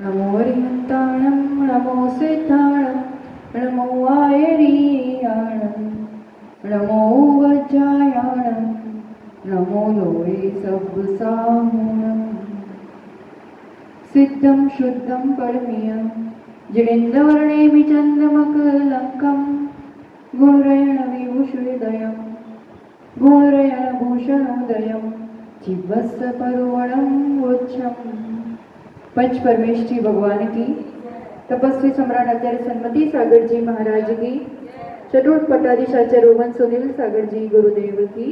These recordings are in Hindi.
नमो हरिहंताणं नमो सिद्धाणं नमो आयरीयाणं नमो वज्रायाणं नमो लोळे सब्बसाहुणं सिद्धं शुद्धं परमीयं जिनेन्द्रवर्णेमि चन्द्रमकरलङ्कं गुणरयणविभूषितदयं गुणरयणभूषणोदयं जीवस्य वृक्षम। पंच परमेष्ठी भगवान की, तपस्वी सम्राट आचार्य सन्मति सागर जी महाराज की, चतुर्थ पट्टाधीशाचार्य रोहन सुनील सागर जी गुरुदेव की।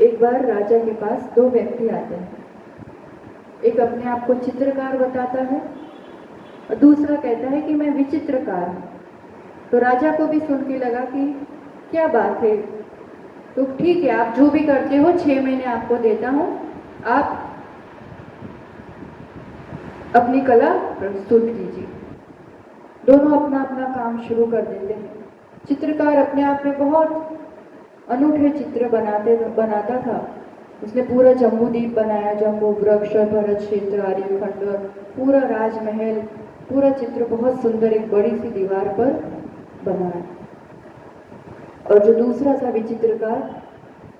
एक बार राजा के पास दो व्यक्ति आते हैं। एक अपने आप को चित्रकार बताता है और दूसरा कहता है कि मैं विचित्रकार हूँ। तो राजा को भी सुन के लगा कि क्या बात है, तो ठीक है, आप जो भी करते हो 6 महीने आपको देता हूँ, आप अपनी कला प्रस्तुत कीजिए। दोनों अपना अपना काम शुरू कर देते हैं। चित्रकार अपने आप में बहुत अनूठे चित्र बनाता था। उसने पूरा जम्बूद्वीप बनाया, जम्बू वृक्ष, भरत क्षेत्र, आर्यखंड, पूरा राजमहल, पूरा चित्र बहुत सुंदर एक बड़ी सी दीवार पर बनाया। और जो दूसरा था विचित्रकार,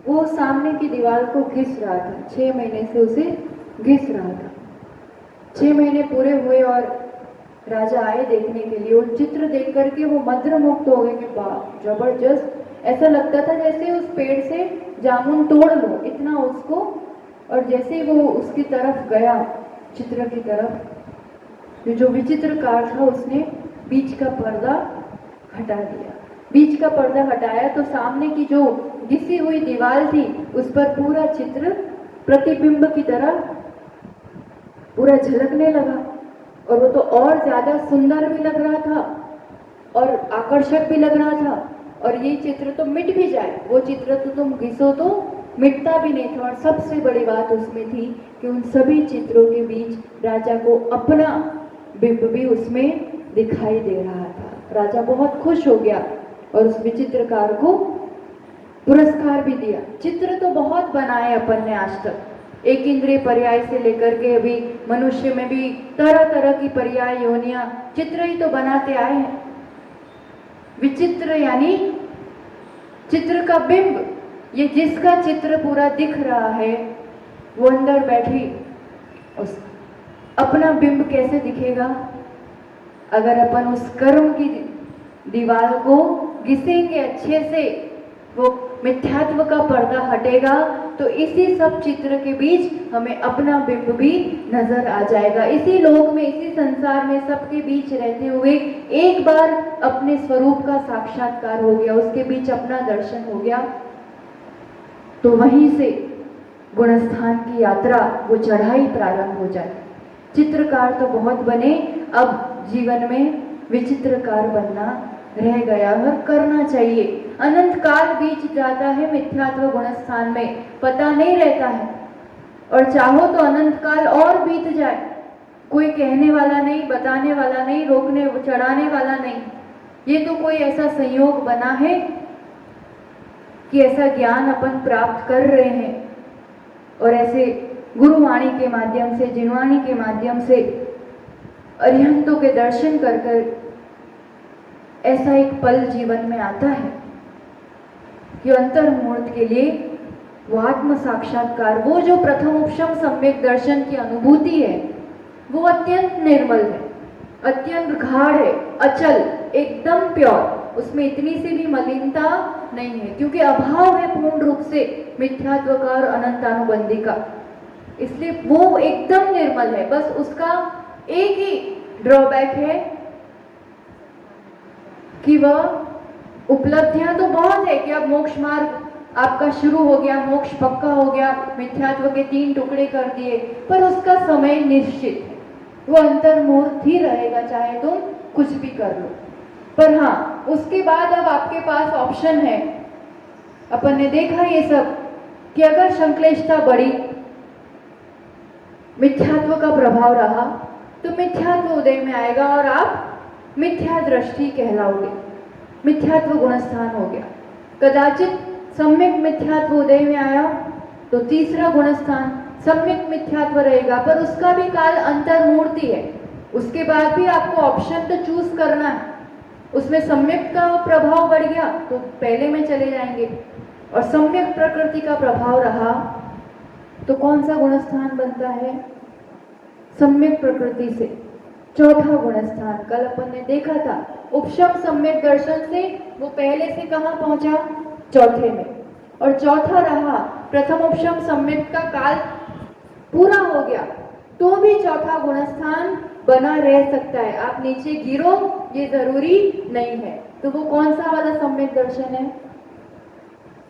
वो सामने की दीवार को घिस रहा था। 6 महीने से उसे घिस रहा था। 6 महीने पूरे हुए और राजा आए देखने के लिए। वो चित्र देख करके वो मंत्रमुग्ध हो गए कि वाह जबरदस्त, ऐसा लगता था जैसे उस पेड़ से जामुन तोड़ लो, इतना उसको। और जैसे ही वो उसकी तरफ गया, चित्र की तरफ, जो विचित्रकार था उसने बीच का पर्दा हटा दिया। बीच का पर्दा हटाया तो सामने की जो घिसी हुई दीवार थी उस पर पूरा चित्र प्रतिबिंब की तरह पूरा झलकने लगा। और वो तो और ज्यादा सुंदर भी लग रहा था और आकर्षक भी लग रहा था। और ये चित्र तो मिट भी जाए, वो चित्र तो तुम घिसो तो मिटता भी नहीं था। और सबसे बड़ी बात उसमें थी कि उन सभी चित्रों के बीच राजा को अपना बिंब भी उसमें दिखाई दे रहा था। राजा बहुत खुश हो गया और उस विचित्रकार को पुरस्कार भी दिया। चित्र तो बहुत बनाए अपन ने आज तक, एक इंद्रिय पर्याय से लेकर के अभी मनुष्य में भी तरह तरह की पर्याय योनियां, चित्र ही तो बनाते आए हैं। विचित्र यानी चित्र का बिंब। ये जिसका चित्र पूरा दिख रहा है वो अंदर बैठी उस अपना बिंब कैसे दिखेगा? अगर अपन उस कर्म की दीवार को घिसेंगे अच्छे से, वो मिथ्यात्व का पर्दा हटेगा तो इसी सब चित्र के बीच हमें अपना बिंब भी नजर आ जाएगा। इसी लोक में, इसी संसार में सबके बीच रहते हुए एक बार अपने स्वरूप का साक्षात्कार हो गया, उसके बीच अपना दर्शन हो गया, तो वहीं से गुणस्थान की यात्रा, वो चढ़ाई प्रारंभ हो जाए। चित्रकार तो बहुत बने, अब जीवन में विचित्रकार बनना रह गया और करना चाहिए। अनंत काल बीत जाता है मिथ्यात्व गुणस्थान में, पता नहीं रहता है। और चाहो तो अनंत काल और बीत जाए, कोई कहने वाला नहीं, बताने वाला नहीं, रोकने चढ़ाने वाला नहीं। ये तो कोई ऐसा संयोग बना है कि ऐसा ज्ञान अपन प्राप्त कर रहे हैं और ऐसे गुरुवाणी के माध्यम से, जिनवाणी के माध्यम से अरिहंतों के दर्शन कर कर ऐसा एक पल जीवन में आता है कि अंतर मुहूर्त के लिए वो आत्म साक्षात्कार, वो जो प्रथम उपशम सम्यक दर्शन की अनुभूति है, वो अत्यंत निर्मल है, अत्यंत गाढ़ है, अचल, एकदम प्योर। उसमें इतनी सी भी मलिनता नहीं है, क्योंकि अभाव है पूर्ण रूप से मिथ्यात्व का और अनंतानुबंधी का। इसलिए वो एकदम निर्मल है। बस उसका एक ही ड्रॉबैक है कि वह उपलब्धियां तो बहुत है कि अब मोक्ष मार्ग आपका शुरू हो गया, मोक्ष पक्का हो गया, मिथ्यात्व के 3 टुकड़े कर दिए, पर उसका समय निश्चित है, वो अंतर्मुहूर्त ही रहेगा, चाहे तुम कुछ भी कर लो। पर हाँ, उसके बाद अब आपके पास ऑप्शन है। अपन ने देखा ये सब कि अगर संश्लेषता बढ़ी, मिथ्यात्व का प्रभाव रहा, तो मिथ्यात्व उदय में आएगा और आप मिथ्या दृष्टि कहलाओगे, मिथ्यात्व गुणस्थान हो गया। कदाचित सम्यक मिथ्यात्व उदय में आया तो तीसरा गुणस्थान सम्यक मिथ्यात्व रहेगा, पर उसका भी काल अंतर्मूर्ति है। उसके बाद भी आपको ऑप्शन तो चूज करना है। उसमें सम्यक का प्रभाव बढ़ गया तो पहले में चले जाएंगे, और सम्यक प्रकृति का प्रभाव रहा तो कौन सा गुणस्थान बनता है? सम्यक प्रकृति से चौथा गुणस्थान। कल अपन ने देखा था उपशम सम्यक दर्शन से वो पहले से कहाँ पहुंचा? चौथे में। और चौथा रहा प्रथम उपशम सम्यक का काल पूरा हो गया तो भी चौथा गुणस्थान बना रह सकता है। आप नीचे गिरो ये जरूरी नहीं है। तो वो कौन सा वाला सम्यक दर्शन है?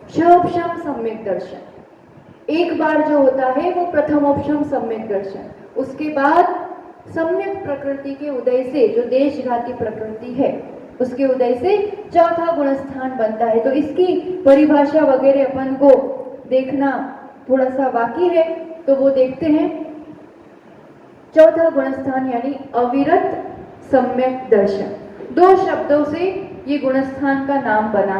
क्षोपशम सम्यक दर्शन। एक बार जो होता है वो प्रथमोपशम सम्यक दर्शन। उसके बाद सम्यक प्रकृति के उदय से, जो देशघाती प्रकृति है उसके उदय से चौथा गुणस्थान बनता है। तो इसकी परिभाषा वगैरह अपन को देखना थोड़ा सा बाकी है, तो वो देखते हैं। चौथा गुणस्थान यानी अविरत सम्यक दर्शन। दो शब्दों से ये गुणस्थान का नाम बना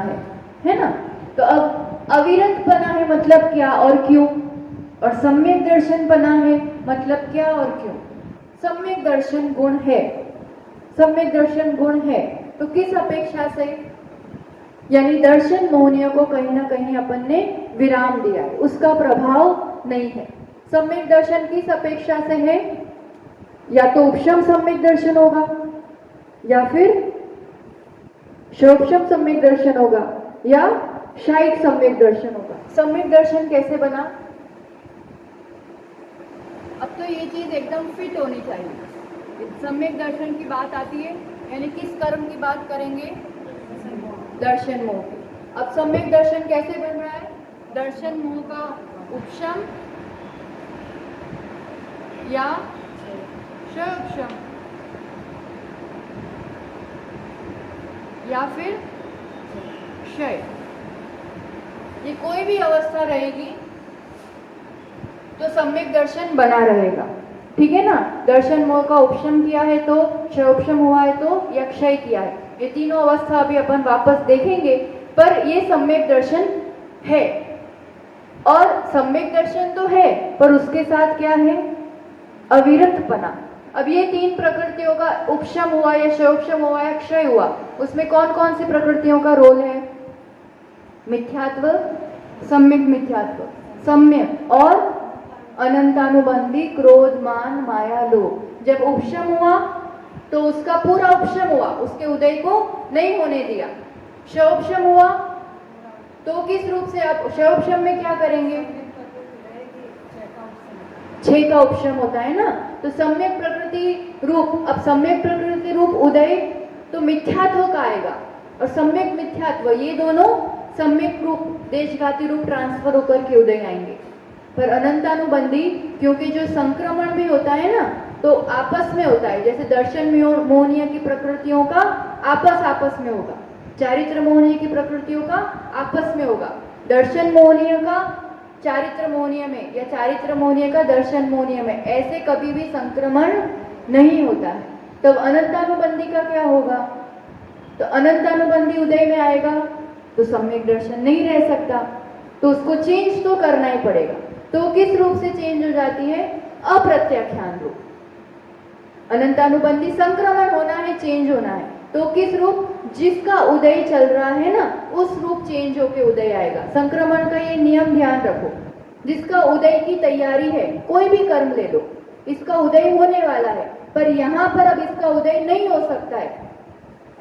है ना? तो अब अविरत बना है मतलब क्या और क्यों, और सम्यक दर्शन बना है मतलब क्या और क्यों? सम्यक दर्शन गुण है, सम्यक दर्शन गुण है तो किस अपेक्षा से? यानी दर्शन मोहनियों को कहीं ना कहीं अपन ने विराम दिया है, उसका प्रभाव नहीं है। सम्यक दर्शन किस अपेक्षा से है? या तो उपशम सम्यक दर्शन होगा या फिर शोपशम सम्यक दर्शन होगा या शायिक सम्यक दर्शन होगा। सम्यक दर्शन कैसे बना? अब तो ये चीज एकदम फिट होनी चाहिए। सम्यक दर्शन की बात आती है यानी किस कर्म की बात करेंगे? दर्शन मोह की। अब सम्यक दर्शन कैसे बन रहा है? दर्शन मोह का उपशम या शोपशम या फिर क्षय, ये कोई भी अवस्था रहेगी तो सम्यक दर्शन बना रहेगा। ठीक है ना? दर्शन मोह का उपशम किया है तो, क्षयोपशम हुआ है तो, या क्षय किया है, ये तीनों अवस्था अभी अपन वापस देखेंगे। पर ये सम्यक दर्शन है, और सम्यक दर्शन तो है पर उसके साथ क्या है? अविरतपना। अब ये तीन प्रकृतियों का उपशम हुआ या क्षयोपशम हुआ या क्षय हुआ, उसमें कौन कौन सी प्रकृतियों का रोल है? मिथ्यात्व, सम्यक मिथ्यात्व, सम्यक और अनंतानुबंधी क्रोध मान माया लोभ। जब उपशम हुआ तो उसका पूरा उपशम हुआ, उसके उदय को नहीं होने दिया। क्षयोपशम हुआ तो किस रूप से आप क्षयोपशम में क्या करेंगे? 6 का उपशम होता है ना। तो सम्यक प्रकृति रूप, अब सम्यक प्रकृति रूप उदय तो मिथ्यात्व का आएगा, और सम्यक मिथ्यात्व ये दोनों सम्यक रूप देशघाती रूप ट्रांसफर होकर के उदय आएंगे। पर अनंतानुबंधी, क्योंकि जो संक्रमण भी होता है ना तो आपस में होता है, जैसे दर्शन मोहनीय की प्रकृतियों का आपस में होगा, चारित्र मोहनीय की प्रकृतियों का आपस में होगा, दर्शन मोहनीय का चारित्र मोहनीय में या चारित्र मोहनीय का दर्शन मोहनीय में, ऐसे कभी भी संक्रमण नहीं होता है। तब अनंतानुबंधी का क्या होगा? तो अनंतानुबंधी उदय में आएगा तो सम्यक दर्शन नहीं रह सकता, तो उसको चेंज तो करना ही पड़ेगा। तो किस रूप से चेंज हो जाती है? अप्रत्याख्यान रूप। अनंतानुबंधी संक्रमण होना है, चेंज होना है, तो किस रूप? जिसका उदय चल रहा है ना उस रूप चेंज होके उदय आएगा। संक्रमण का ये नियम ध्यान रखो, जिसका उदय की तैयारी है, कोई भी कर्म ले लो, इसका उदय होने वाला है, पर यहाँ पर अब इसका उदय नहीं हो सकता है,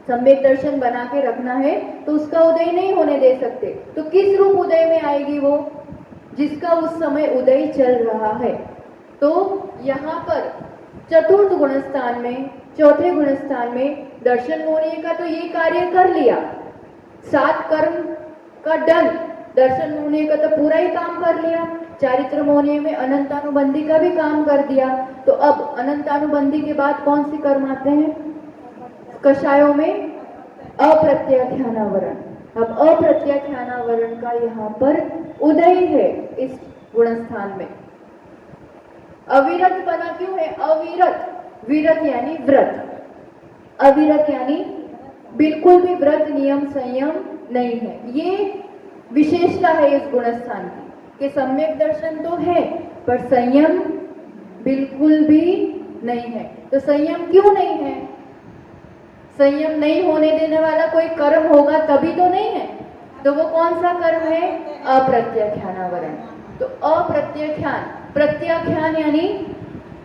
सम्यक दर्शन बना के रखना है तो उसका उदय नहीं होने दे सकते। तो किस रूप उदय में आएगी वो? जिसका उस समय उदय चल रहा है। तो यहाँ पर चतुर्थ गुणस्थान में, चौथे गुणस्थान में दर्शन मोहनीय का तो ये कार्य कर लिया, 7 कर्म का डन, दर्शन मोहनीय का तो पूरा ही काम कर लिया, चारित्र मोहनीय में अनंतानुबंधी का भी काम कर दिया। तो अब अनंतानुबंधी के बाद कौन से कर्म आते हैं? कषायों में अप्रत्याख्यानावरण। अब अप्रत्याख्यानावरण का यहाँ पर उदय है इस गुणस्थान में। अविरत बना क्यों है? अविरत, विरत यानी व्रत, अविरत यानी बिल्कुल भी व्रत नियम संयम नहीं है, ये विशेषता है इस गुणस्थान की। कि सम्यक दर्शन तो है पर संयम बिल्कुल भी नहीं है। तो संयम क्यों नहीं है? संयम नहीं होने देने वाला कोई कर्म होगा तभी तो नहीं है। तो वो कौन सा कर्म है? अप्रत्याख्यानावरण। तो अप्रत्याख्यान, प्रत्याख्यान यानी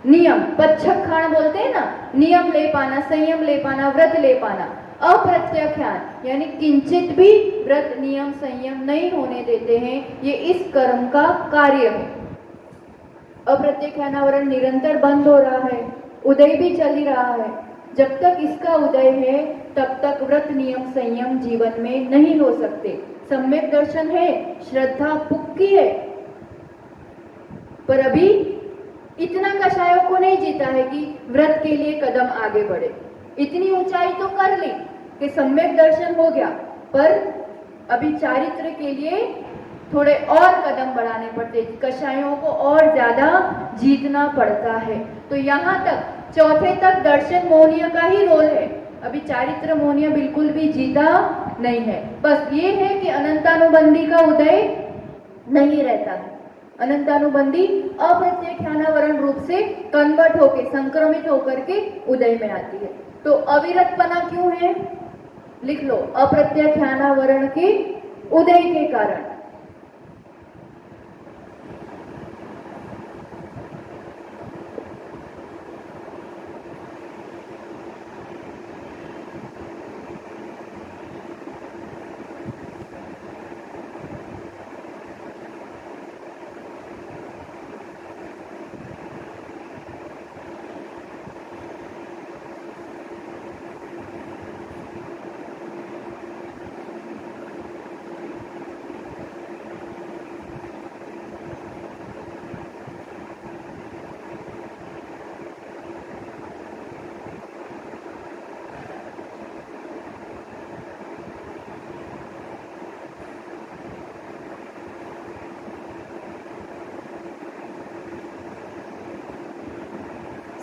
नियम, पच्छखान बोलते हैं ना, नियम ले पाना, संयम ले पाना, व्रत ले पाना। अप्रत्याख्यान यानी किंचित भी व्रत नियम संयम नहीं होने देते हैं, ये इस कर्म का कार्य है। अप्रत्याख्यानावरण निरंतर बंद हो रहा है, उदय भी चल ही रहा है। जब तक इसका उदय है तब तक व्रत नियम संयम जीवन में नहीं हो सकते। सम्यक दर्शन है, श्रद्धा पुक्की है, पर अभी इतना कषायों को नहीं जीता है कि व्रत के लिए कदम आगे बढ़े। इतनी ऊंचाई तो कर ली कि सम्यक दर्शन हो गया, पर अभी चारित्र के लिए थोड़े और कदम बढ़ाने पड़ते, कषायों को और ज्यादा जीतना पड़ता है। तो यहाँ तक चौथे तक दर्शन मोहनीय का ही रोल है, अभी चारित्र मोहनीय बिल्कुल भी जीता नहीं है। बस ये है कि अनंतानुबंधी का उदय नहीं रहता है। अनंतानुबंधी अप्रत्याख्यानावरण रूप से कन्वर्ट होके, संक्रमित होकर के उदय में आती है। तो अविरतपना क्यों है? लिख लो, अप्रत्याख्यानावरण के उदय के कारण।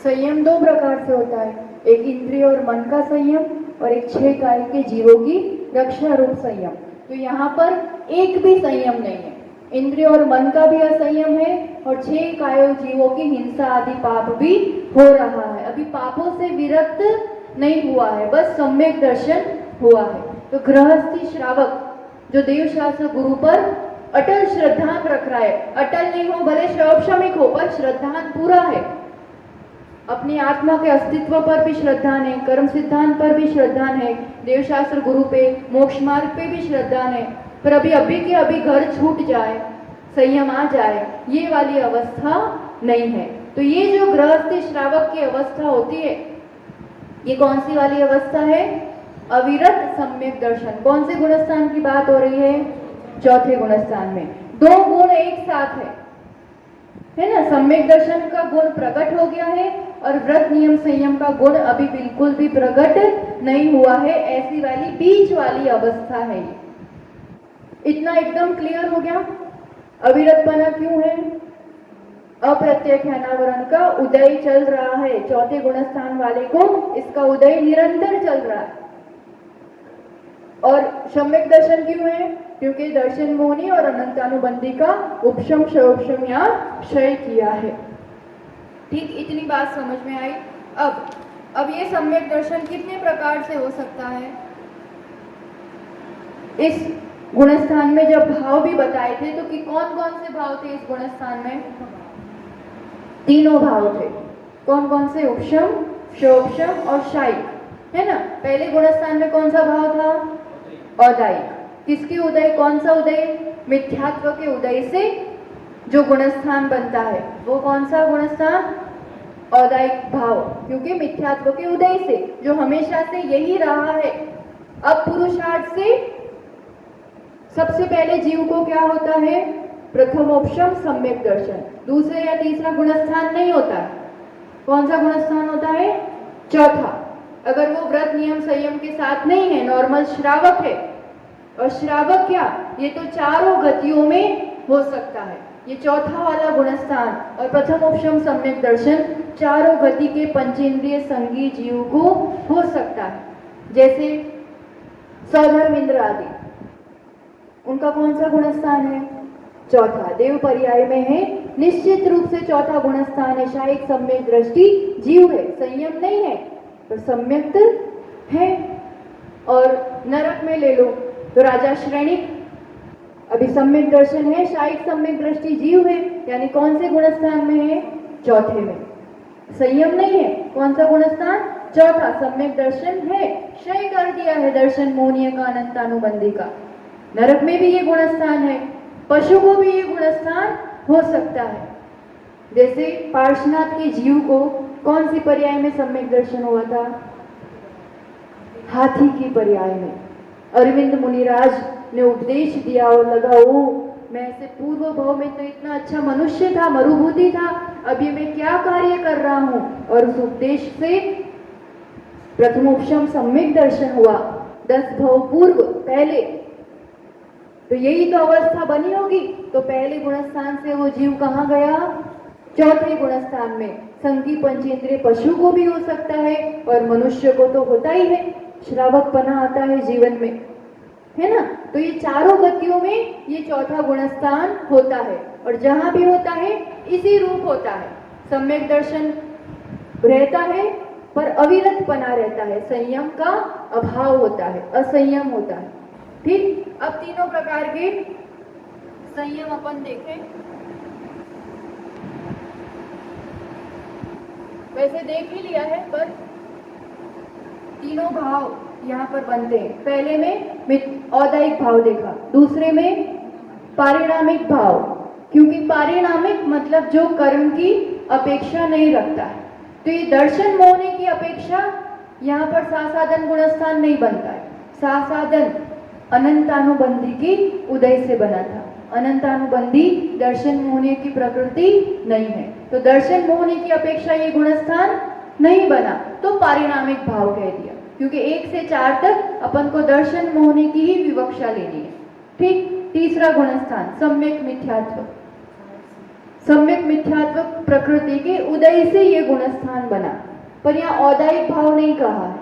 संयम दो प्रकार से होता है, एक इंद्रिय और मन का संयम और एक 6 काय के जीवों की रक्षा रूप संयम। तो यहाँ पर एक भी संयम नहीं है, इंद्रिय और मन का भी असंयम है और 6 कायों जीवों की हिंसा आदि पाप भी हो रहा है। अभी पापों से विरक्त नहीं हुआ है, बस सम्यक दर्शन हुआ है। तो गृहस्थी श्रावक जो देवशास्त्र गुरु पर अटल श्रद्धान रख रहा है, अटल नहीं हो भले शौक्षमिक हो पर श्रद्धान पूरा है, अपनी आत्मा के अस्तित्व पर भी श्रद्धान है, कर्म सिद्धांत पर भी श्रद्धान है, देवशास्त्र गुरु पे, मोक्ष मार्ग पे भी श्रद्धान है, पर अभी के अभी घर छूट जाए, संयम आ जाए, ये वाली अवस्था नहीं है। तो ये जो गृहस्थी श्रावक की अवस्था होती है, ये कौन सी वाली अवस्था है? अविरत सम्यक दर्शन। कौन से गुणस्थान की बात हो रही है? चौथे गुणस्थान में 2 गुण एक साथ है ना। सम्यक दर्शन का गुण प्रकट हो गया है और व्रत नियम संयम का गुण अभी बिल्कुल भी प्रकट नहीं हुआ है, ऐसी वाली बीच वाली अवस्था है ये। इतना एकदम क्लियर हो गया? अविरतपना क्यों है? अप्रत्याख्यानावरण का उदय चल रहा है, चौथे गुणस्थान वाले को इसका उदय निरंतर चल रहा है। और सम्यक दर्शन क्यों है? क्योंकि दर्शन मोहनी और अनंतानुबंधी का उपशम क्षयोपशम या क्षय किया है। ठीक, इतनी बात समझ में आई। अब ये सम्यक दर्शन कितने प्रकार से हो सकता है? इस गुणस्थान में जब भाव भी बताए थे तो कि कौन कौन से भाव थे इस गुणस्थान में? 3 भाव थे। कौन कौन से? उपशम, क्षयोपशम और शायिक, है ना। पहले गुणस्थान में कौन सा भाव था? औदायिक। किसके उदय? कौन सा उदय? मिथ्यात्व के उदय से जो गुणस्थान बनता है वो कौन सा गुणस्थान? औदायिक भाव, क्योंकि मिथ्यात्व के उदय से जो हमेशा से यही रहा है। अब पुरुषार्थ से सबसे पहले जीव को क्या होता है? प्रथमोपशम सम्यक दर्शन। दूसरे या तीसरा गुणस्थान नहीं होता है। कौन सा गुणस्थान होता है? चौथा। अगर वो व्रत नियम संयम के साथ नहीं है, नॉर्मल श्रावक है, और श्रावक क्या, ये तो चारों गतियों में हो सकता है। ये चौथा वाला गुणस्थान और प्रथमोपशम सम्यक दर्शन चारों गति के पंचेंद्रिय संगी जीव को हो सकता है। जैसे सौधर्म इंद्र आदि, उनका कौन सा गुणस्थान है? चौथा देव पर्याय में है, निश्चित रूप से चौथा गुणस्थान है शायिक सम्यक दृष्टि जीव है, संयम नहीं है पर सम्यक है। और नरक में ले लो तो राजा श्रेणी, अभी सम्यक दर्शन है, शायिक सम्यक दृष्टि जीव है, यानी कौन से गुणस्थान में है? चौथे में। संयम नहीं है, कौन सा गुणस्थान? चौथा। सम्यक दर्शन है, क्षय कर दिया है दर्शन मोहनीय का, अनंतानुबंधी का। नरक में भी ये गुणस्थान है, पशु को भी ये गुणस्थान हो सकता है। जैसे पार्श्वनाथ के जीव को कौन सी पर्याय में सम्यक दर्शन हुआ था? हाथी की पर्याय में। अरविंद मुनिराज ने उपदेश दिया और लगा, ओ मैं ऐसे पूर्व भाव में तो इतना अच्छा मनुष्य था, मरुभूति था, अभी मैं क्या कार्य कर रहा हूं। और उस उपदेश से प्रथमोपशम सम्यक दर्शन हुआ 10 भव पूर्व पहले। तो यही तो अवस्था बनी होगी। तो पहले गुणस्थान से वो जीव कहाँ गया? चौथे गुणस्थान में। संगी पंचेंद्रिय पशु को भी हो सकता है और मनुष्य को तो होता ही है, श्रावकपना आता है जीवन में, है ना। तो ये चारों गतियों में ये चौथा गुणस्थान होता है और जहां भी होता है इसी रूप होता है। सम्यक दर्शन रहता है पर अविरतपना रहता है, संयम का अभाव होता है, असंयम होता है। ठीक, अब तीनों प्रकार के संयम अपन देखें। वैसे देख ही लिया है पर तीनों भाव यहाँ पर बनते हैं। पहले में औदायिक भाव देखा, दूसरे में पारिणामिक भाव, क्योंकि पारिणामिक मतलब जो कर्म की अपेक्षा नहीं रखता है। तो ये दर्शन मोहने की अपेक्षा यहाँ पर सासाधन गुणस्थान नहीं बनता है। सासाधन अनंतानुबंधी की उदय से बना था, अनंतानुबंधी दर्शन मोहने की प्रकृति नहीं है, तो दर्शन मोहने की अपेक्षा ये गुणस्थान नहीं बना, तो पारिणामिक भाव कह दिया, क्योंकि 1 से 4 तक अपन को दर्शन मोहने की ही विवक्षा लेनी है। ठीक, तीसरा गुणस्थान सम्यक मिथ्यात्व। सम्यक मिथ्यात्व प्रकृति के उदय से ये गुणस्थान बना, पर यहाँ औदायिक भाव नहीं कहा है,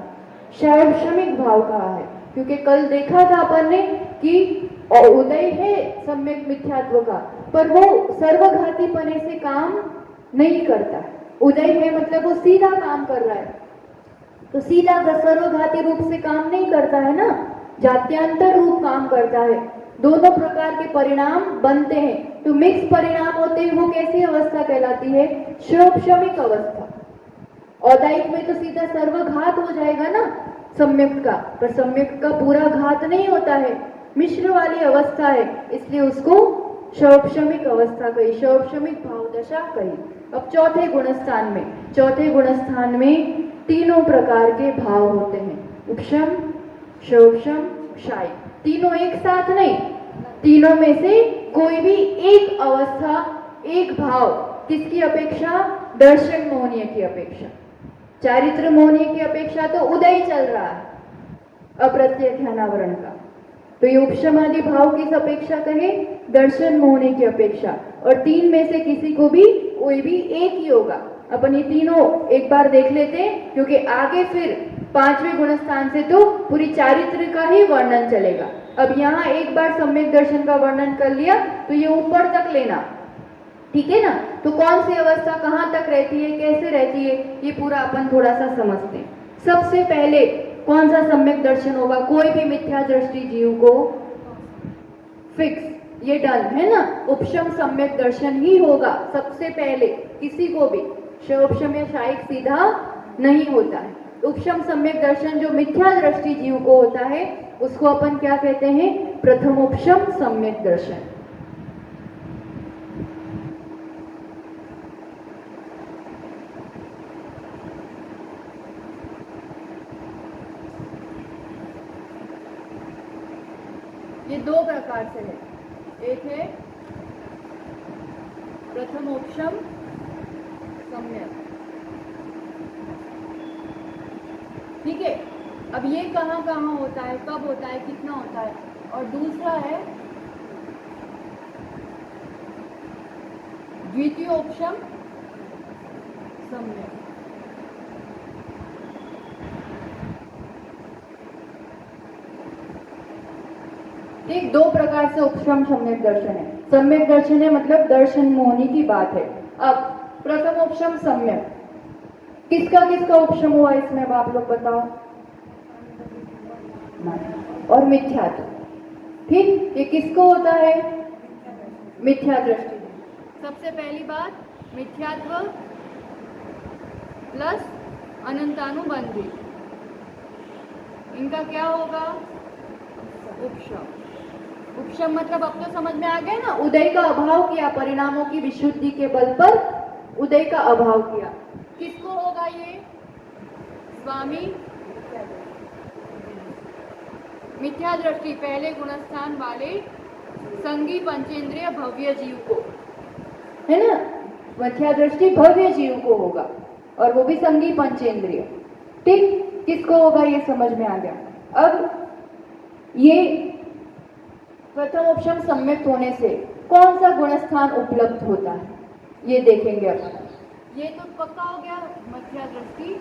शैवक्षमिक भाव कहा है, क्योंकि कल देखा था अपन ने कि उदय है सम्यक मिथ्यात्व का, पर वो सर्वघाती पने से काम नहीं करता है। उदय है मतलब वो सीधा काम कर रहा है, तो सीधा सर्वघाती रूप से काम नहीं करता है ना, जात्यांतर रूप काम करता है। दोनों प्रकार के परिणाम बनते हैं, तो मिक्स परिणाम होते हैं, वो कैसी अवस्था कहलाती है? श्रोपशमिक अवस्था। औदायिक में तो सीधा सर्वघात हो जाएगा ना सम्यक का, पर सम्यक का पूरा घात नहीं होता है, मिश्र वाली अवस्था है, इसलिए उसको शौपशमिक अवस्था कही, शौपशमिक भाव दशा कही। अब चौथे गुणस्थान में, चौथे गुणस्थान में तीनों प्रकार के भाव होते हैं, उपशम, शौपशम, शायिक। तीनों एक साथ नहीं, तीनों में से कोई भी एक अवस्था, एक भाव किसकी अपेक्षा? दर्शन मोहनीय की अपेक्षा। चारित्र मोहनीय की अपेक्षा तो उदय चल रहा है अप्रत्यय ध्यानावरण का, तो ये उपशमादि भाव किस अपेक्षा कहे? दर्शन मोहने की अपेक्षा। और तीन में से किसी को भी कोई भी एक ही होगा। अपन ये तीनों एक बार देख लेते हैं, क्योंकि आगे फिर 5वें गुणस्थान से तो पूरी चारित्र का ही वर्णन चलेगा। अब यहाँ एक बार सम्यक दर्शन का वर्णन कर लिया तो ये ऊपर तक लेना, ठीक है ना। तो कौन सी अवस्था कहाँ तक रहती है, कैसे रहती है, ये पूरा अपन थोड़ा सा समझते हैं। सबसे पहले कौन सा सम्यक दर्शन होगा? कोई भी मिथ्या दृष्टि जीव को फिक्स, ये डन है ना, उपशम सम्यक दर्शन ही होगा सबसे पहले, किसी को भी शोपशम या शायिक सीधा नहीं होता है। उपशम सम्यक दर्शन जो मिथ्या दृष्टि जीव को होता है उसको अपन क्या कहते हैं? प्रथमोपशम सम्यक दर्शन। ये दो प्रकार से है, एक है प्रथमोपशम सम्यक, ठीक है। अब ये कहाँ कहाँ होता है, कब होता है, कितना होता है, और दूसरा है द्वितीयोपशम सम्यक। एक दो प्रकार से उपशम सम्यक दर्शन है। सम्यक दर्शन है मतलब दर्शन मोहनी की बात है। अब प्रथम उपशम सम्यक, किसका किसका उपशम हुआ इसमें, अब आप लोग बताओ। और मिथ्यात्व, ठीक, ये किसको होता है, मिथ्या दृष्टि। सबसे पहली बात, मिथ्यात्व प्लस अनंतानुबंधी, इनका क्या होगा, उपशम। उपशम मतलब अब तो समझ में आ गया ना, उदय का अभाव किया, परिणामों की विशुद्धि के बल पर उदय का अभाव किया। किसको होगा ये, स्वामी मिथ्या दृष्टि पहले गुणस्थान वाले संगी पंचेंद्रिय भव्य जीव को, है ना, मिथ्या दृष्टि भव्य जीव को होगा और वो भी संगी पंचेंद्रिय, ठीक, किसको होगा ये समझ में आ गया। अब ये प्रथम उपशम सम्यक होने से कौन सा गुणस्थान उपलब्ध होता है ये देखेंगे अपन। ये तो पक्का हो गया मिथ्या दृष्टि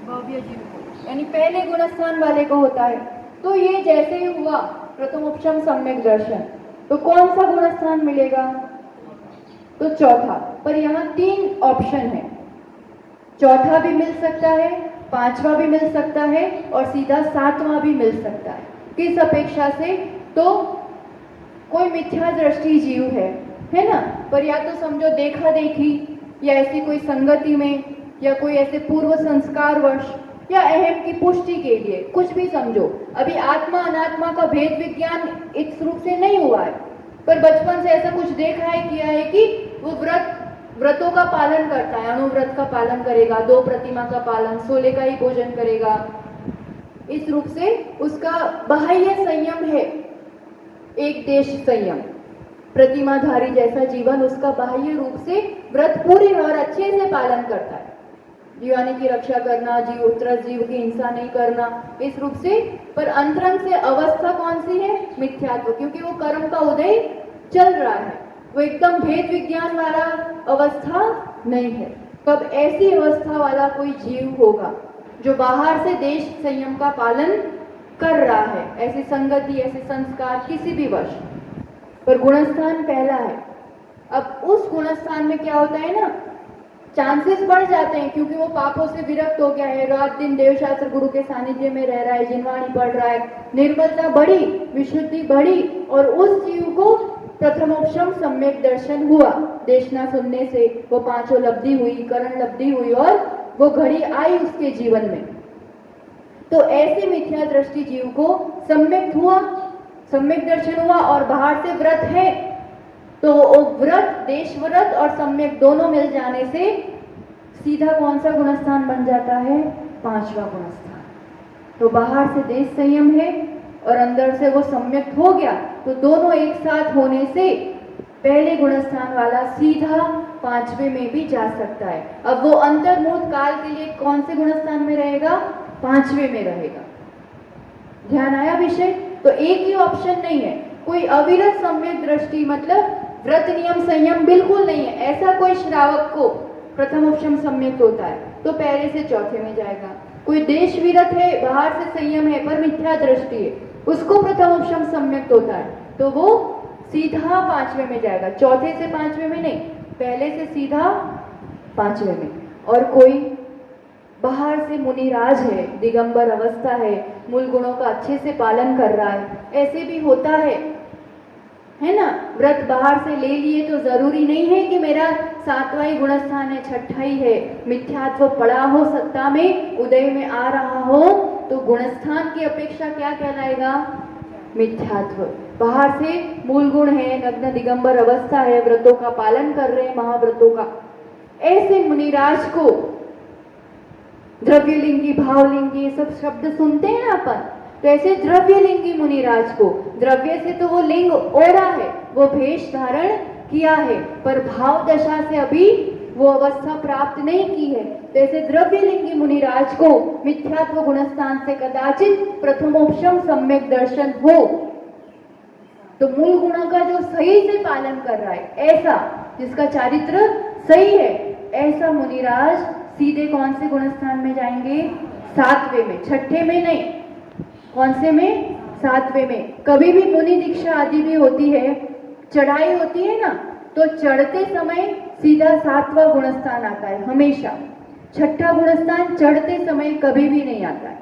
भव्य जीव को, यानी पहले गुणस्थान वाले को होता है। तो ये जैसे ही हुआ प्रथम उपशम सम्यक दर्शन, तो कौन सा गुणस्थान मिलेगा, तो चौथा। पर यहाँ 3 ऑप्शन है, चौथा भी मिल सकता है, पांचवा भी मिल सकता है और सीधा 7वां भी मिल सकता है। किस अपेक्षा से, तो कोई मिथ्या दृष्टि जीव है ना, पर या तो समझो देखा देखी या ऐसी कोई संगति में या कोई ऐसे पूर्व संस्कार वश या अहम की पुष्टि के लिए, कुछ भी समझो। अभी आत्मा अनात्मा का भेद विज्ञान इस रूप से नहीं हुआ है, पर बचपन से ऐसा कुछ देखा है, किया है कि वो व्रतों का पालन करता है, अणुव्रत का पालन करेगा, 2 प्रतिमा का पालन, 16 का ही भोजन करेगा, इस रूप से उसका बाह्य संयम है, एक देश संयम, प्रतिमाधारी जैसा जीवन, उसका बाह्य रूप से व्रत पूरी और अच्छे से पालन करता है, जीवानी की रक्षा करना, जीव उत्तर जीव की हिंसा नहीं करना, इस रूप से। पर अंतरंग से अवस्था कौन सी है, मिथ्यात्व, क्योंकि वो कर्म का उदय चल रहा है, वो एकदम भेद विज्ञान वाला अवस्था नहीं है। कब ऐसी अवस्था वाला कोई जीव होगा जो बाहर से देश संयम का पालन कर रहा है, ऐसी संगति, ऐसे संस्कार किसी भी वश, पर गुणस्थान पहला है। अब उस गुणस्थान में क्या होता है ना, चांसेस बढ़ जाते हैं, क्योंकि वो पापों से विरक्त हो गया है, रात दिन देवशास्त्र गुरु के सानिध्य में रह रहा है, जिनवाणी पढ़ रहा है, निर्मलता बढ़ी, विशुद्धि बढ़ी, और उस जीव को प्रथमोपशम सम्यक दर्शन हुआ, देशना सुनने से वो 5 लब्धि हुई, करण लब्धि हुई और वो घड़ी आई उसके जीवन में। तो ऐसे मिथ्या दृष्टि जीव को सम्यक हुआ, सम्यक दर्शन हुआ और बाहर से व्रत है, तो व्रत, देश व्रत और सम्यक दोनों मिल जाने से सीधा कौन सा गुणस्थान बन जाता है, 5वां गुणस्थान। तो बाहर से देश संयम है और अंदर से वो सम्यक हो गया, तो दोनों एक साथ होने से पहले गुणस्थान वाला सीधा 5वें में भी जा सकता है। अब वो अंतर्मुहूर्त काल के लिए कौन से गुणस्थान में रहेगा, 5वें में रहेगा। ध्यान आया विषय। तो एक ही ऑप्शन नहीं है, कोई अविरत सम्यक दृष्टि मतलब व्रत नियम संयम बिल्कुल नहीं है, ऐसा कोई श्रावक को प्रथमोपशम सम्यक होता है तो पहले से चौथे में जाएगा। कोई देश विरत है, बाहर से संयम है पर मिथ्या दृष्टि है, उसको प्रथमोपशम सम्यक होता है तो वो सीधा 5वें में जाएगा, चौथे से 5वें में नहीं, पहले से सीधा 5वें में। और कोई बाहर से मुनिराज है, दिगंबर अवस्था है, मूल गुणों का अच्छे से पालन कर रहा है, ऐसे भी होता है ना। व्रत बाहर से ले लिए तो जरूरी नहीं है कि मेरा 7वां ही गुणस्थान है, 6ठा ही है, मिथ्यात्व पड़ा हो, सत्ता में उदय में आ रहा हो, तो गुणस्थान की अपेक्षा क्या कहलाएगा, मिथ्यात्व। बाहर से मूल गुण है, नग्न दिगंबर अवस्था है, व्रतों का पालन कर रहे हैं, महाव्रतों का, ऐसे मुनिराज को द्रव्यलिंगी, भावलिंगी, ये सब शब्द सुनते हैं ना अपन, तो ऐसे द्रव्यलिंगी मुनिराज को, द्रव्य से तो वो लिंग ओढ़ा है, वो भेष धारण किया है, पर भाव दशा से अभी वो अवस्था प्राप्त नहीं की है, तो ऐसे द्रव्यलिंगी मुनिराज को मिथ्यात्व गुणस्थान से कदाचित प्रथमोपशम सम्यक दर्शन हो, तो मूल गुणों का जो सही से पालन कर रहा है, ऐसा जिसका चारित्र सही है, ऐसा मुनिराज सीधे कौन से गुणस्थान में जाएंगे, 7वें में, 6ठे में नहीं, कौन से में, सातवें में कभी भी मुनि दीक्षा आदि भी होती है, चढ़ाई होती है ना, तो चढ़ते समय सीधा सातवां गुणस्थान आता है हमेशा। छठा गुणस्थान चढ़ते समय कभी भी नहीं आता है।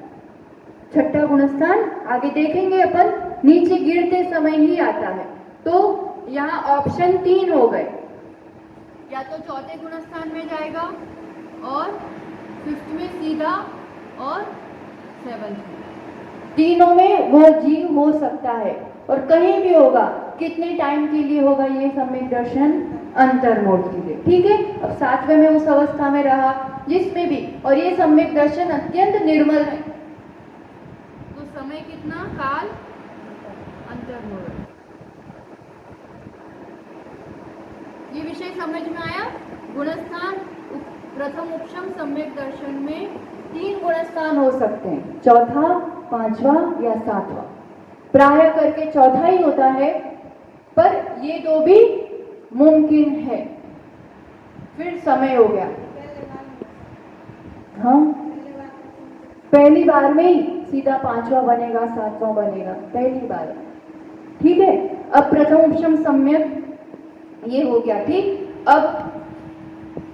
छठा गुणस्थान आगे देखेंगे अपन, नीचे गिरते समय ही आता है। तो यहाँ ऑप्शन 3 हो गए, या तो चौथे गुणस्थान में जाएगा और फिफ्थ में सीधा और सेवंथ में, तीनों में वो जीव हो सकता है। और कहीं भी होगा, कितने टाइम के लिए होगा ये सम्यक दर्शन? अंतर्मोढ़ के लिए। ठीक है, अब सातवें में उस अवस्था में रहा जिसमें भी, और ये सम्यक दर्शन अत्यंत निर्मल है, तो समय कितना? काल अंतर्मोढ़। ये विषय समझ में आया? गुणस्थान प्रथम उपशम सम्यक दर्शन में 3 गुणस्थान हो सकते हैं, चौथा, पांचवा या सातवां। प्राय करके चौथा ही होता है, पर ये दो भी मुमकिन है। फिर समय हो गया, हाँ, पहली बार में ही सीधा पांचवा बनेगा, सातवां बनेगा, पहली बार। ठीक है, अब प्रथम उपशम सम्यक ये हो गया। ठीक, अब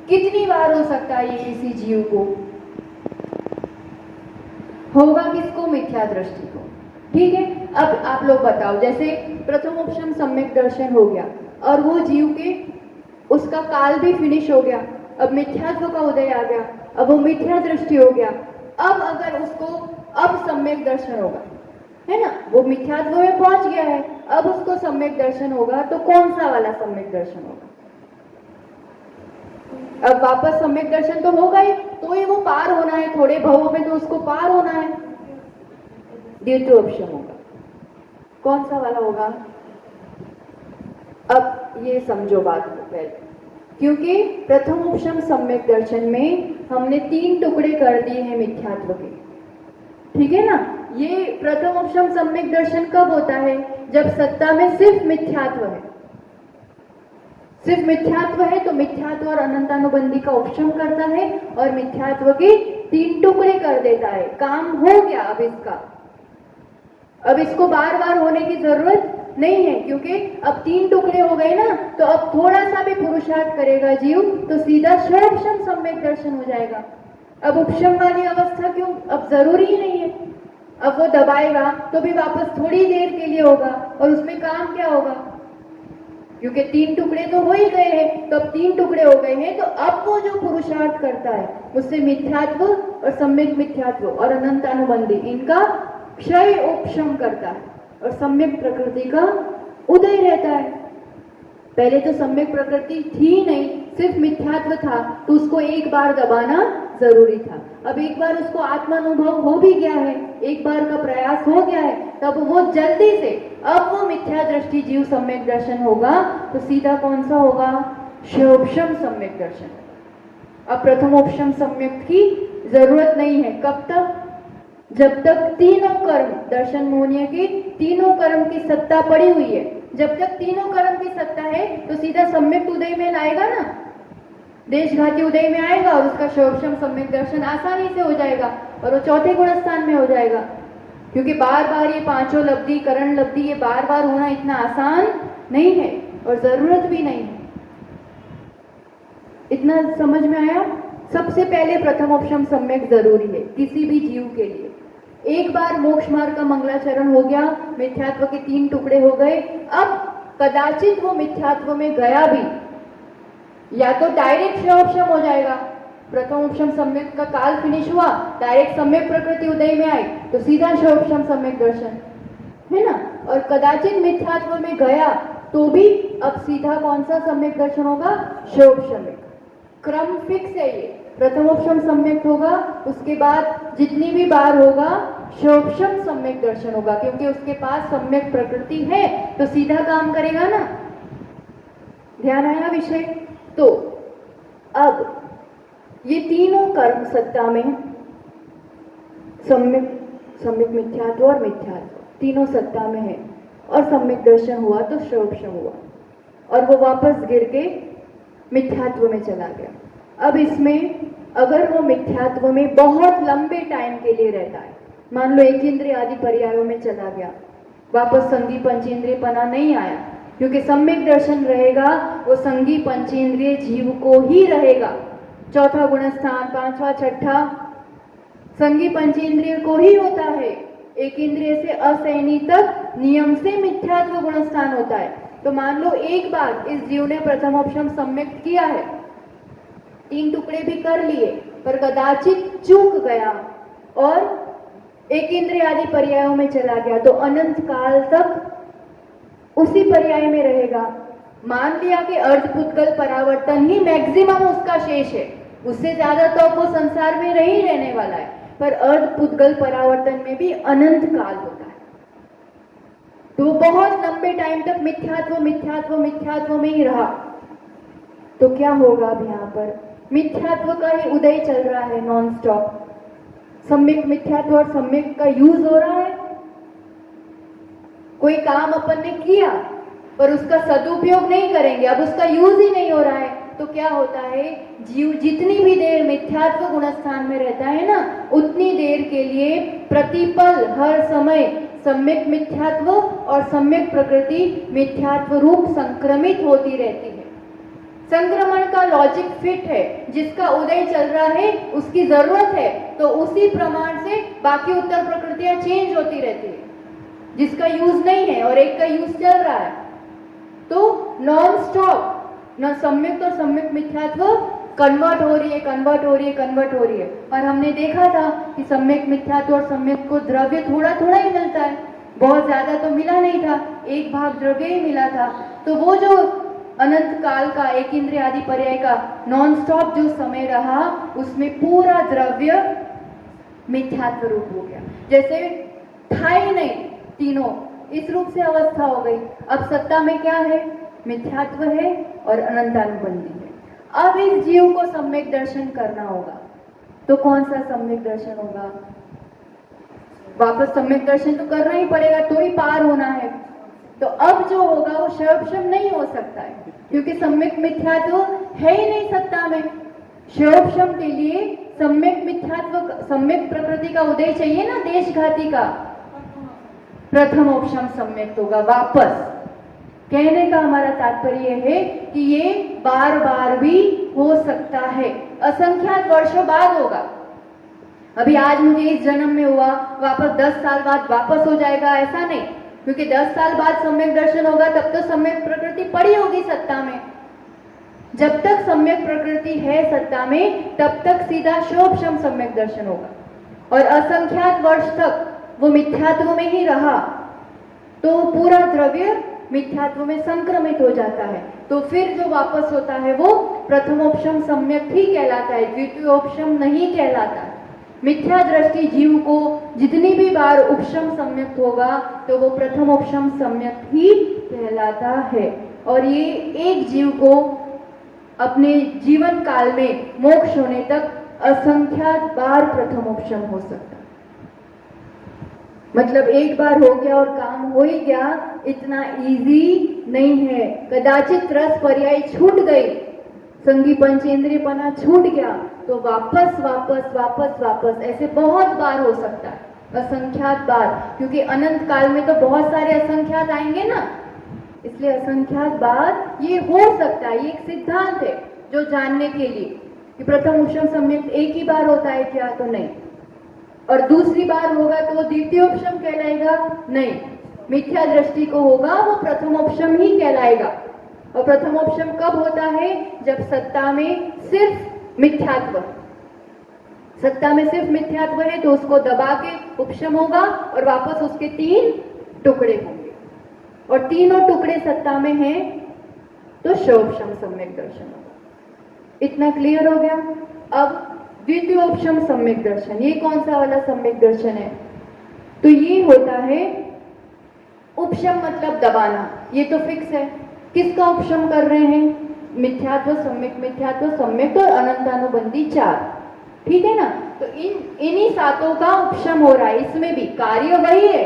कितनी बार हो सकता है ये किसी जीव को? होगा किसको? मिथ्या दृष्टि को। ठीक है, अब आप लोग बताओ, जैसे प्रथम उपशम सम्यक दर्शन हो गया और वो जीव के उसका काल भी फिनिश हो गया, अब मिथ्यात्व का उदय आ गया, अब वो मिथ्या दृष्टि हो गया। अब अगर उसको अब सम्यक दर्शन होगा, है ना, वो मिथ्यात्व में पहुंच गया है, अब उसको सम्यक दर्शन होगा, तो कौन सा वाला सम्यक दर्शन होगा? अब वापस सम्यक दर्शन तो होगा ही, तो ही वो पार होना है, थोड़े भवों में तो उसको पार होना है, द्वितीय उपशम होगा। कौन सा वाला होगा? अब ये समझो बात को पहले, क्योंकि प्रथम उपशम सम्यक दर्शन में हमने 3 टुकड़े कर दिए हैं मिथ्यात्व के। ठीक है ना, ये प्रथम उपशम सम्यक दर्शन कब होता है? जब सत्ता में सिर्फ मिथ्यात्व है। सिर्फ मिथ्यात्व है तो मिथ्यात्व और अनंतानुबंधी का उपशम करता है और मिथ्यात्व के 3 टुकड़े कर देता है। काम हो गया अब इसका, अब इसको बार बार होने की जरूरत नहीं है, क्योंकि अब 3 टुकड़े हो गए ना, तो अब थोड़ा सा भी पुरुषार्थ करेगा जीव तो सीधा षोडशम सम्यक दर्शन हो जाएगा। अब उपशम वाली अवस्था क्यों? अब जरूरी ही नहीं है। अब वो दबाएगा तो भी वापस थोड़ी देर के लिए होगा, और उसमें काम क्या होगा? क्योंकि 3 टुकड़े तो हो ही गए हैं, तो अब 3 टुकड़े हो गए हैं, तो अब वो जो पुरुषार्थ करता है उससे मिथ्यात्व और सम्यक मिथ्यात्व और अनंतानुबंधी इनका क्षय उपशम करता है और सम्यक प्रकृति का उदय रहता है। पहले तो सम्यक प्रकृति थी नहीं, सिर्फ मिथ्यात्व था, तो उसको एक बार दबाना जरूरी था। अब एक बार उसको आत्मानुभव हो भी गया है, एक बार का प्रयास हो गया है, तब वो जल्दी से, अब वो मिथ्या दृष्टि जीव सम्यक दर्शन होगा तो सीधा कौन सा होगा? क्षयोपशम सम्यक दर्शन। अब प्रथमोपशम सम्यक की जरूरत नहीं है, कब तक? जब तक तीनों कर्म, दर्शन मोहनीय के तीनों कर्म की सत्ता पड़ी हुई है, जब तक तीनों कर्म की सत्ता है तो सीधा सम्यक उदय में लाएगा ना, देशघाती उदय में आएगा और उसका क्षयोपशम सम्यक दर्शन आसानी से हो जाएगा और वो चौथे गुणस्थान में हो जाएगा। क्योंकि बार बार ये पांचों लब्धि, करण लब्धि, ये बार बार होना इतना आसान नहीं है और जरूरत भी नहीं है। इतना समझ में आया? सबसे पहले प्रथमोपशम सम्यक जरूरी है किसी भी जीव के लिए। एक बार मोक्ष मार्ग का मंगलाचरण हो गया, मिथ्यात्व के 3 टुकड़े हो गए, अब कदाचित वो मिथ्यात्व में गया भी, या तो डायरेक्ट क्षयोपशम हो जाएगा, प्रथम उपशम सम्यक का काल फिनिश हुआ, डायरेक्ट सम्यक प्रकृति उदय में आई तो सीधा क्षयोपशम सम्यक दर्शन, है ना। और कदाचित मिथ्यात्व में गया तो भी अब सीधा कौन सा सम्यक दर्शन होगा? क्षयोपशमिक। क्रम फिक्स है ये, प्रथमोपशम सम्यक होगा, उसके बाद जितनी भी बार होगा क्षयोपशम सम्यक दर्शन होगा, क्योंकि उसके पास सम्यक प्रकृति है तो सीधा काम करेगा ना। ध्यान आया विषय? तो अब ये तीनों कर्म सत्ता में, सम्यक मिथ्यात्व और मिथ्यात्व तीनों सत्ता में है, और सम्यक दर्शन हुआ तो क्षयोपशम हुआ और वो वापस गिर के मिथ्यात्व में चला गया। अब इसमें अगर वो मिथ्यात्व में बहुत लंबे टाइम के लिए रहता है, मान लो 1 इंद्रिय आदि पर्यायों में चला गया, वापस संगी पंचेंद्रियपना नहीं आया, क्योंकि सम्यक दर्शन रहेगा वो संगी पंचेंद्रिय जीव को ही रहेगा। चौथा गुणस्थान, पांचवा, छठा संगी पंचेंद्रिय को ही होता है। एक इंद्रिय से असैनी तक नियम से मिथ्यात्व गुणस्थान होता है। तो मान लो एक बार इस जीव ने प्रथमोपशम सम्यक किया है, 3 टुकड़े भी कर लिए, पर कदाचित चूक गया और एक इंद्रिय आदि पर्यायों में चला गया, तो अनंत काल तक उसी पर्याय में रहेगा। मान लिया कि अर्धपुद्गल परावर्तन ही मैक्सिमम उसका शेष है, उससे ज्यादा तो वो संसार में नहीं रहने वाला है, पर अर्धपुद्गल परावर्तन में भी अनंत काल होता है। तो बहुत लंबे टाइम तक मिथ्यात्व मिथ्यात्व मिथ्यात्व में ही रहा। तो क्या होगा अब यहाँ पर? मिथ्यात्व का ही उदय चल रहा है नॉन स्टॉप। सम्यक मिथ्यात्व और सम्यक का यूज हो रहा है। कोई काम अपन ने किया पर उसका सदुपयोग नहीं करेंगे, अब उसका यूज ही नहीं हो रहा है, तो क्या होता है? जीव जितनी भी देर मिथ्यात्व गुणस्थान में रहता है ना, उतनी देर के लिए प्रतिपल हर समय सम्यक मिथ्यात्व और सम्यक प्रकृति मिथ्यात्व रूप संक्रमित होती रहती है। संक्रमण का लॉजिक फिट है, जिसका उदय चल रहा है उसकी जरूरत है, तो उसी प्रमाण से बाकी उत्तर प्रकृतियां चेंज होती रहती है। जिसका यूज नहीं है और एक का यूज चल रहा है, तो नॉन स्टॉप न सम्यक और सम्यक मिथ्यात्व कन्वर्ट हो रही है, कन्वर्ट हो रही है, कन्वर्ट हो रही है। और हमने देखा था कि सम्यक मिथ्यात्व और सम्यक को द्रव्य थोड़ा थोड़ा ही मिलता है, बहुत ज्यादा तो मिला नहीं था, 1 भाग द्रव्य ही मिला था। तो वो जो अनंत काल का एक इंद्रिय आदि पर्याय का नॉन स्टॉप जो समय रहा, उसमें पूरा द्रव्य मिथ्यात्व रूप हो गया, जैसे था ही नहीं तीनों, इस रूप से अवस्था हो गई। अब सत्ता में क्या है? मिथ्यात्व है और अनंतानुबंधी है। अब इस जीव को सम्यक दर्शन करना होगा, तो कौन सा सम्यक दर्शन होगा? वापस सम्यक दर्शन तो करना ही पड़ेगा, तो ही पार होना है। तो अब जो होगा वो शयोपशम नहीं हो सकता है, क्योंकि सम्यक मिथ्यात्व है ही नहीं सत्ता में। शयोपशम के लिए सम्यक मिथ्यात्व, सम्यक प्रकृति का उदय चाहिए ना, देशघाती का। प्रथमोपशम सम्यक होगा। वापस कहने का हमारा तात्पर्य है कि ये बार बार भी हो सकता है, असंख्यात वर्षों बाद होगा। अभी आज मुझे इस जन्म में हुआ, वापस 10 साल बाद वापस हो जाएगा, ऐसा नहीं, क्योंकि 10 साल बाद सम्यक दर्शन होगा, तब तो सम्यक प्रकृति पड़ी होगी सत्ता में। जब तक सम्यक प्रकृति है सत्ता में, तब तक सीधा शोभशम सम्यक दर्शन होगा, और असंख्यात वर्ष तक वो मिथ्यात्व में ही रहा, तो पूरा द्रव्य मिथ्यात्व में संक्रमित हो जाता है। तो फिर जो वापस होता है वो प्रथमोपशम सम्यक ही कहलाता है, द्वितीयोपशम नहीं कहलाता। मिथ्या दृष्टि जीव को जितनी भी बार उपशम सम्यक होगा, तो वो प्रथमोपशम सम्यक ही कहलाता है। और ये एक जीव को अपने जीवन काल में मोक्ष होने तक असंख्यात बार प्रथमोपशम हो सकता है। मतलब एक बार हो गया और काम हो ही गया, इतना इजी नहीं है। कदाचित रस पर्याय छूट गई, संगी पंचेंद्रियपना छूट गया, तो वापस वापस वापस वापस ऐसे बहुत बार हो सकता है, असंख्यात बार, क्योंकि अनंत काल में तो बहुत सारे असंख्यात आएंगे ना, इसलिए असंख्यात बार ये हो सकता है। ये एक सिद्धांत है जो जानने के लिए कि प्रथम उपशम सम्यक एक ही बार होता है क्या, तो नहीं, और दूसरी बार होगा तो वो द्वितीयोपशम कहलाएगा, नहीं, मिथ्या दृष्टि को होगा वो प्रथमोपशम ही कहलाएगा। और प्रथमोपशम कब होता है? जब सत्ता में सिर्फ मिथ्यात्व, सत्ता में सिर्फ मिथ्यात्व है, तो उसको दबा के उपशम होगा और वापस उसके 3 टुकड़े होंगे, और तीनों टुकड़े सत्ता में हैं तो शोभशम सम्यक दर्शन होगा। इतना क्लियर हो गया? अब द्वितीयोपशम सम्यक दर्शन, ये कौन सा वाला सम्यक दर्शन है? तो ये होता है उपशम, मतलब दबाना, ये तो फिक्स है। किसका उपशम कर रहे हैं? मिथ्यात्व, सम्यक और अनंतानुबंधी 4, ठीक है ना? तो इन्हीं सातों का उपशम हो रहा है। इसमें भी कार्य वही है,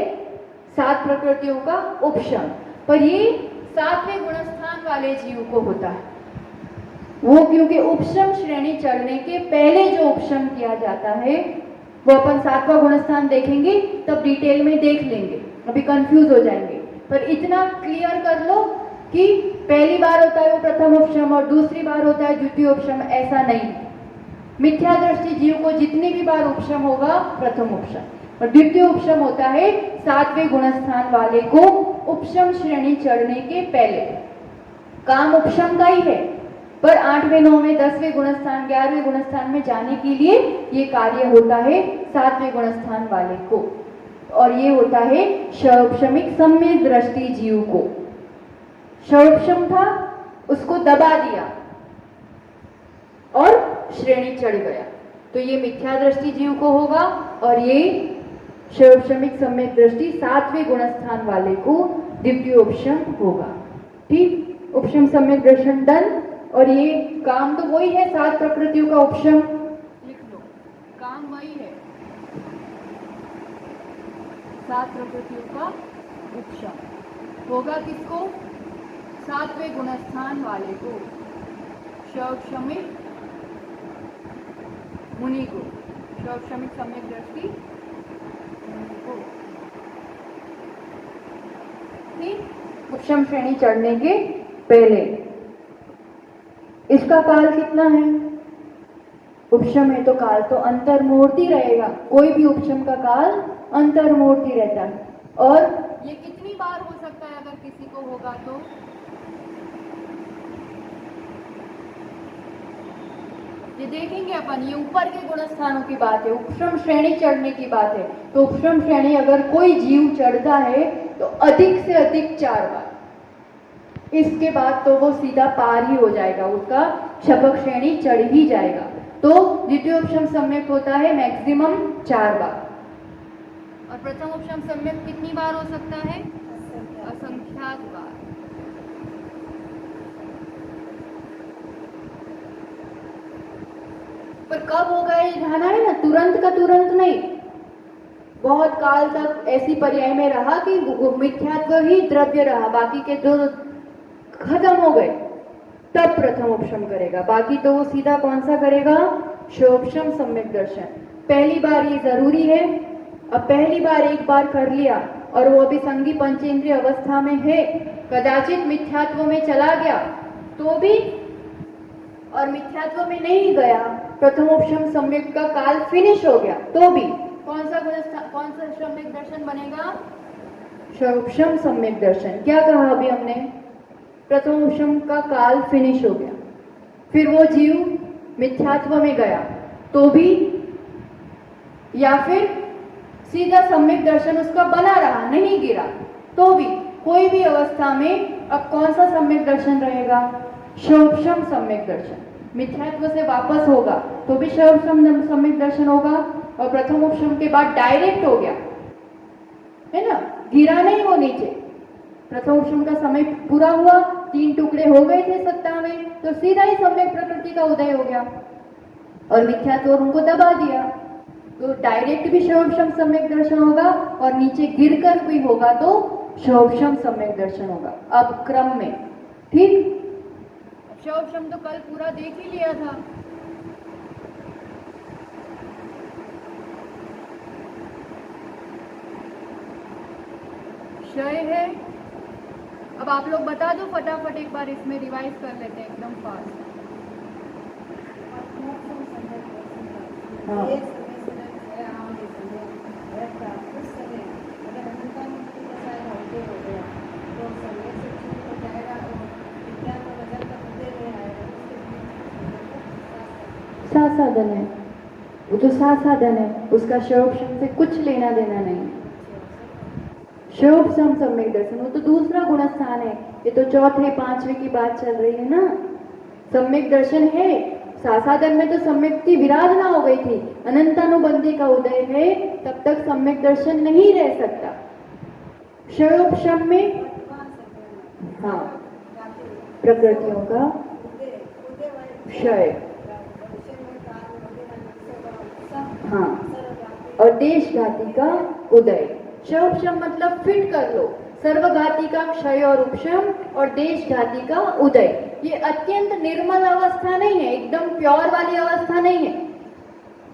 7 प्रकृतियों का उपशम, पर ये 7वें गुणस्थान वाले जीव को होता है। वो क्योंकि उपशम श्रेणी चढ़ने के पहले जो उपशम किया जाता है, वो अपन 7वां गुणस्थान देखेंगे तब डिटेल में देख लेंगे। अभी कंफ्यूज हो जाएंगे, पर इतना क्लियर कर लो कि पहली बार होता है वो प्रथम उपशम और दूसरी बार होता है द्वितीय उपशम, ऐसा नहीं। मिथ्या दृष्टि जीव को जितनी भी बार उपशम होगा प्रथम उपशम, और द्वितीय उपशम होता है 7वें गुणस्थान वाले को उपशम श्रेणी चढ़ने के पहले। काम उपशम का ही है, पर 8वें 9वें 10वें गुणस्थान 11वें गुणस्थान में जाने के लिए ये कार्य होता है 7वें गुणस्थान वाले को, और ये होता है शौपशमिक सम्यक दृष्टि जीव को। शौपशम था, उसको दबा दिया और श्रेणी चढ़ गया, तो ये मिथ्या दृष्टि जीव को होगा, और ये शौपशमिक सम्यक दृष्टि 7वें गुणस्थान वाले को द्वितीय उपशम होगा। ठीक, उपशम सम्यक दर्शन डन। और ये काम तो वही है, 7 प्रकृतियों का उपशम लिख लो, काम वही है, 7 प्रकृतियों का उपशम होगा। किसको? 7वें गुणस्थान वाले को, शौपशमिक मुनि को, शौपशमिक सम्यक दृष्टि को। ठीक, उपशम श्रेणी चढ़ने के पहले। इसका काल कितना है? उपशम है तो काल तो अंतर्मूर्ति रहेगा, कोई भी उपशम का काल अंतर्मूर्ति रहता है। और ये कितनी बार हो सकता है अगर किसी को होगा तो? ये देखेंगे अपन, ये ऊपर के गुणस्थानों की बात है, उपशम श्रेणी चढ़ने की बात है। तो उपशम श्रेणी अगर कोई जीव चढ़ता है तो अधिक से अधिक 4 बार, इसके बाद तो वो सीधा पार ही हो जाएगा, उसका शपक श्रेणी चढ़ ही जाएगा। तो द्वितीय उपशम सम्यक होता है मैक्सिमम 4 बार, और प्रथम उपशम सम्यक कितनी बार हो सकता है? असंख्यात बार। पर कब होगा ये ध्यान है ना, तुरंत का तुरंत नहीं, बहुत काल तक ऐसी पर्याय में रहा कि मिथ्यात्व ही द्रव्य रहा, बाकी के दो खत्म हो गए, तब प्रथम उपशम करेगा। बाकी तो वो सीधा कौन सा करेगा? शौपशम सम्यक दर्शन। पहली बार ये जरूरी है। अब पहली बार एक बार कर लिया और वो अभी संगी पंचेंद्रिय अवस्था में है, कदाचित मिथ्यात्व में चला गया तो भी, और मिथ्यात्व में नहीं गया, प्रथमोपशम सम्यक का काल फिनिश हो गया तो भी कौन सा सम्यक दर्शन बनेगा? शौपशम सम्यक दर्शन। क्या कहा अभी हमने? प्रथमोपशम का काल फिनिश हो गया, फिर वो जीव मिथ्यात्व में गया तो भी, या फिर सीधा सम्यक दर्शन उसका बना रहा, नहीं गिरा तो भी, कोई भी अवस्था में अब कौन सा सम्यक दर्शन रहेगा? शौपशम सम्यक दर्शन। मिथ्यात्व से वापस होगा तो भी शौपशम सम्यक दर्शन होगा, और प्रथम उपशम के बाद डायरेक्ट हो गया है ना, गिरा नहीं वो नीचे। प्रथम उपशम का समय पूरा हुआ, 3 टुकड़े हो गए थे सत्ता में, तो सीधा ही सम्यक प्रकृति का उदय हो गया, और मिथ्यात्व उनको दबा दिया, तो डायरेक्ट भी शौपशम सम्यक दर्शन होगा, और नीचे गिरकर भी होगा तो शौपशम सम्यक दर्शन होगा। अब क्रम में, ठीक, शौपशम तो कल पूरा देख ही लिया था। क्षय है। अब आप लोग बता दो फटाफट, एक बार इसमें रिवाइज कर लेते हैं एकदम फास्ट। हाँ। साधन है वो, तो साधन है, उसका शौपशम से कुछ लेना देना नहीं। शौपशम सम्यक दर्शन वो तो दूसरा गुणस्थान है, ये तो चौथे 5वें की बात चल रही है ना। सम्यक दर्शन है, साधन में तो सम्यक की विराधना हो गई थी, अनंतानुबंधी का उदय है, तब तक सम्यक दर्शन नहीं रह सकता। शौपशम में हाँ, प्रकृतियों का क्षय, हाँ, और देशघाती का उदय। शौपशम मतलब फिट कर लो, सर्वघाती का क्षय और उपशम, और देशघाती का उदय। ये अत्यंत निर्मल अवस्था नहीं है, एकदम प्योर वाली अवस्था नहीं है,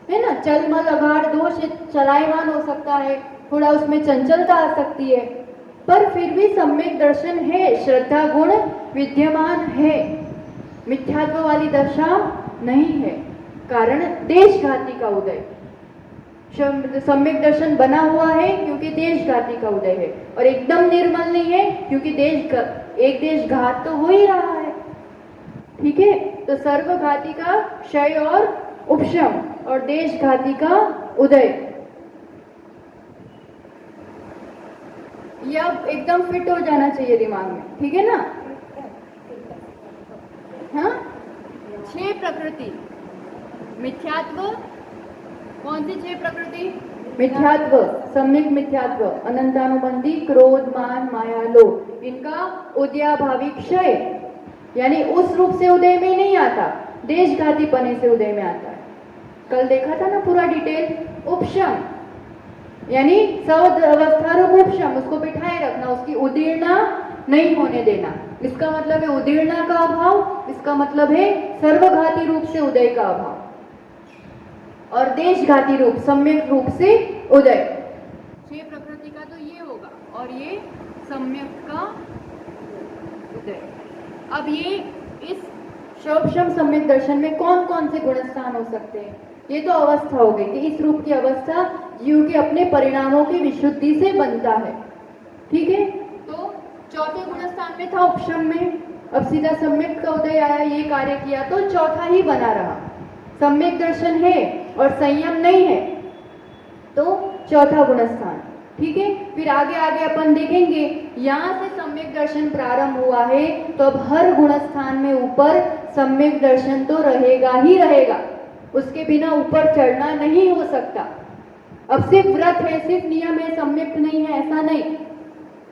है ना। चलमल अगाढ़ दोष चलायमान हो सकता है, थोड़ा उसमें चंचलता आ सकती है, पर फिर भी सम्यक दर्शन है, श्रद्धा गुण विद्यमान है, मिथ्यात्व वाली दशा नहीं है। कारण देशघाती का उदय, सम्यक दर्शन बना हुआ है क्योंकि देशघाती का उदय है, और एकदम निर्मल नहीं है क्योंकि एक देशघात तो हो ही रहा है। ठीक है, तो सर्वघाती का क्षय और उपशम, और देशघाती का उदय, ये अब एकदम फिट हो जाना चाहिए दिमाग में। ठीक है ना? हाँ, 6 प्रकृति, मिथ्यात्व, कौन सी 6 प्रकृति? मिथ्यात्व, सम्यक मिथ्यात्व, अनंतानुबंधी, क्रोध, मान, माया, लोभ, इनका उदयाभावी क्षय, यानी उस रूप से उदय में नहीं आता, देशघाती पने से उदय में आता है। कल देखा था ना पूरा डिटेल। उपशम यानी सद अवस्था रूप उपशम, उसको बिठाए रखना, उसकी उदीर्णा नहीं होने देना। इसका मतलब है उदीर्णा का अभाव, इसका मतलब है सर्वघाती रूप से उदय का अभाव, और देशघाती रूप, सम्यक रूप से उदय। 6 प्रकृति का तो ये होगा, और ये सम्यक का उदय। अब ये इस शोभशम सम्यक दर्शन में कौन कौन से गुणस्थान हो सकते हैं? ये तो अवस्था हो गई कि इस रूप की अवस्था जीव के अपने परिणामों की विशुद्धि से बनता है। ठीक है, तो चौथे गुणस्थान में था उपशम में, अब सीधा सम्यक का उदय आया, ये कार्य किया तो चौथा ही बना रहा। सम्यक दर्शन है और संयम नहीं है तो चौथा गुणस्थान। ठीक है, फिर आगे आगे अपन देखेंगे, यहाँ से सम्यक दर्शन प्रारंभ हुआ है तो अब हर गुणस्थान में ऊपर सम्यक दर्शन तो रहेगा ही रहेगा, उसके बिना ऊपर चढ़ना नहीं हो सकता। अब सिर्फ व्रत है, सिर्फ नियम है, सम्यक नहीं है, ऐसा नहीं।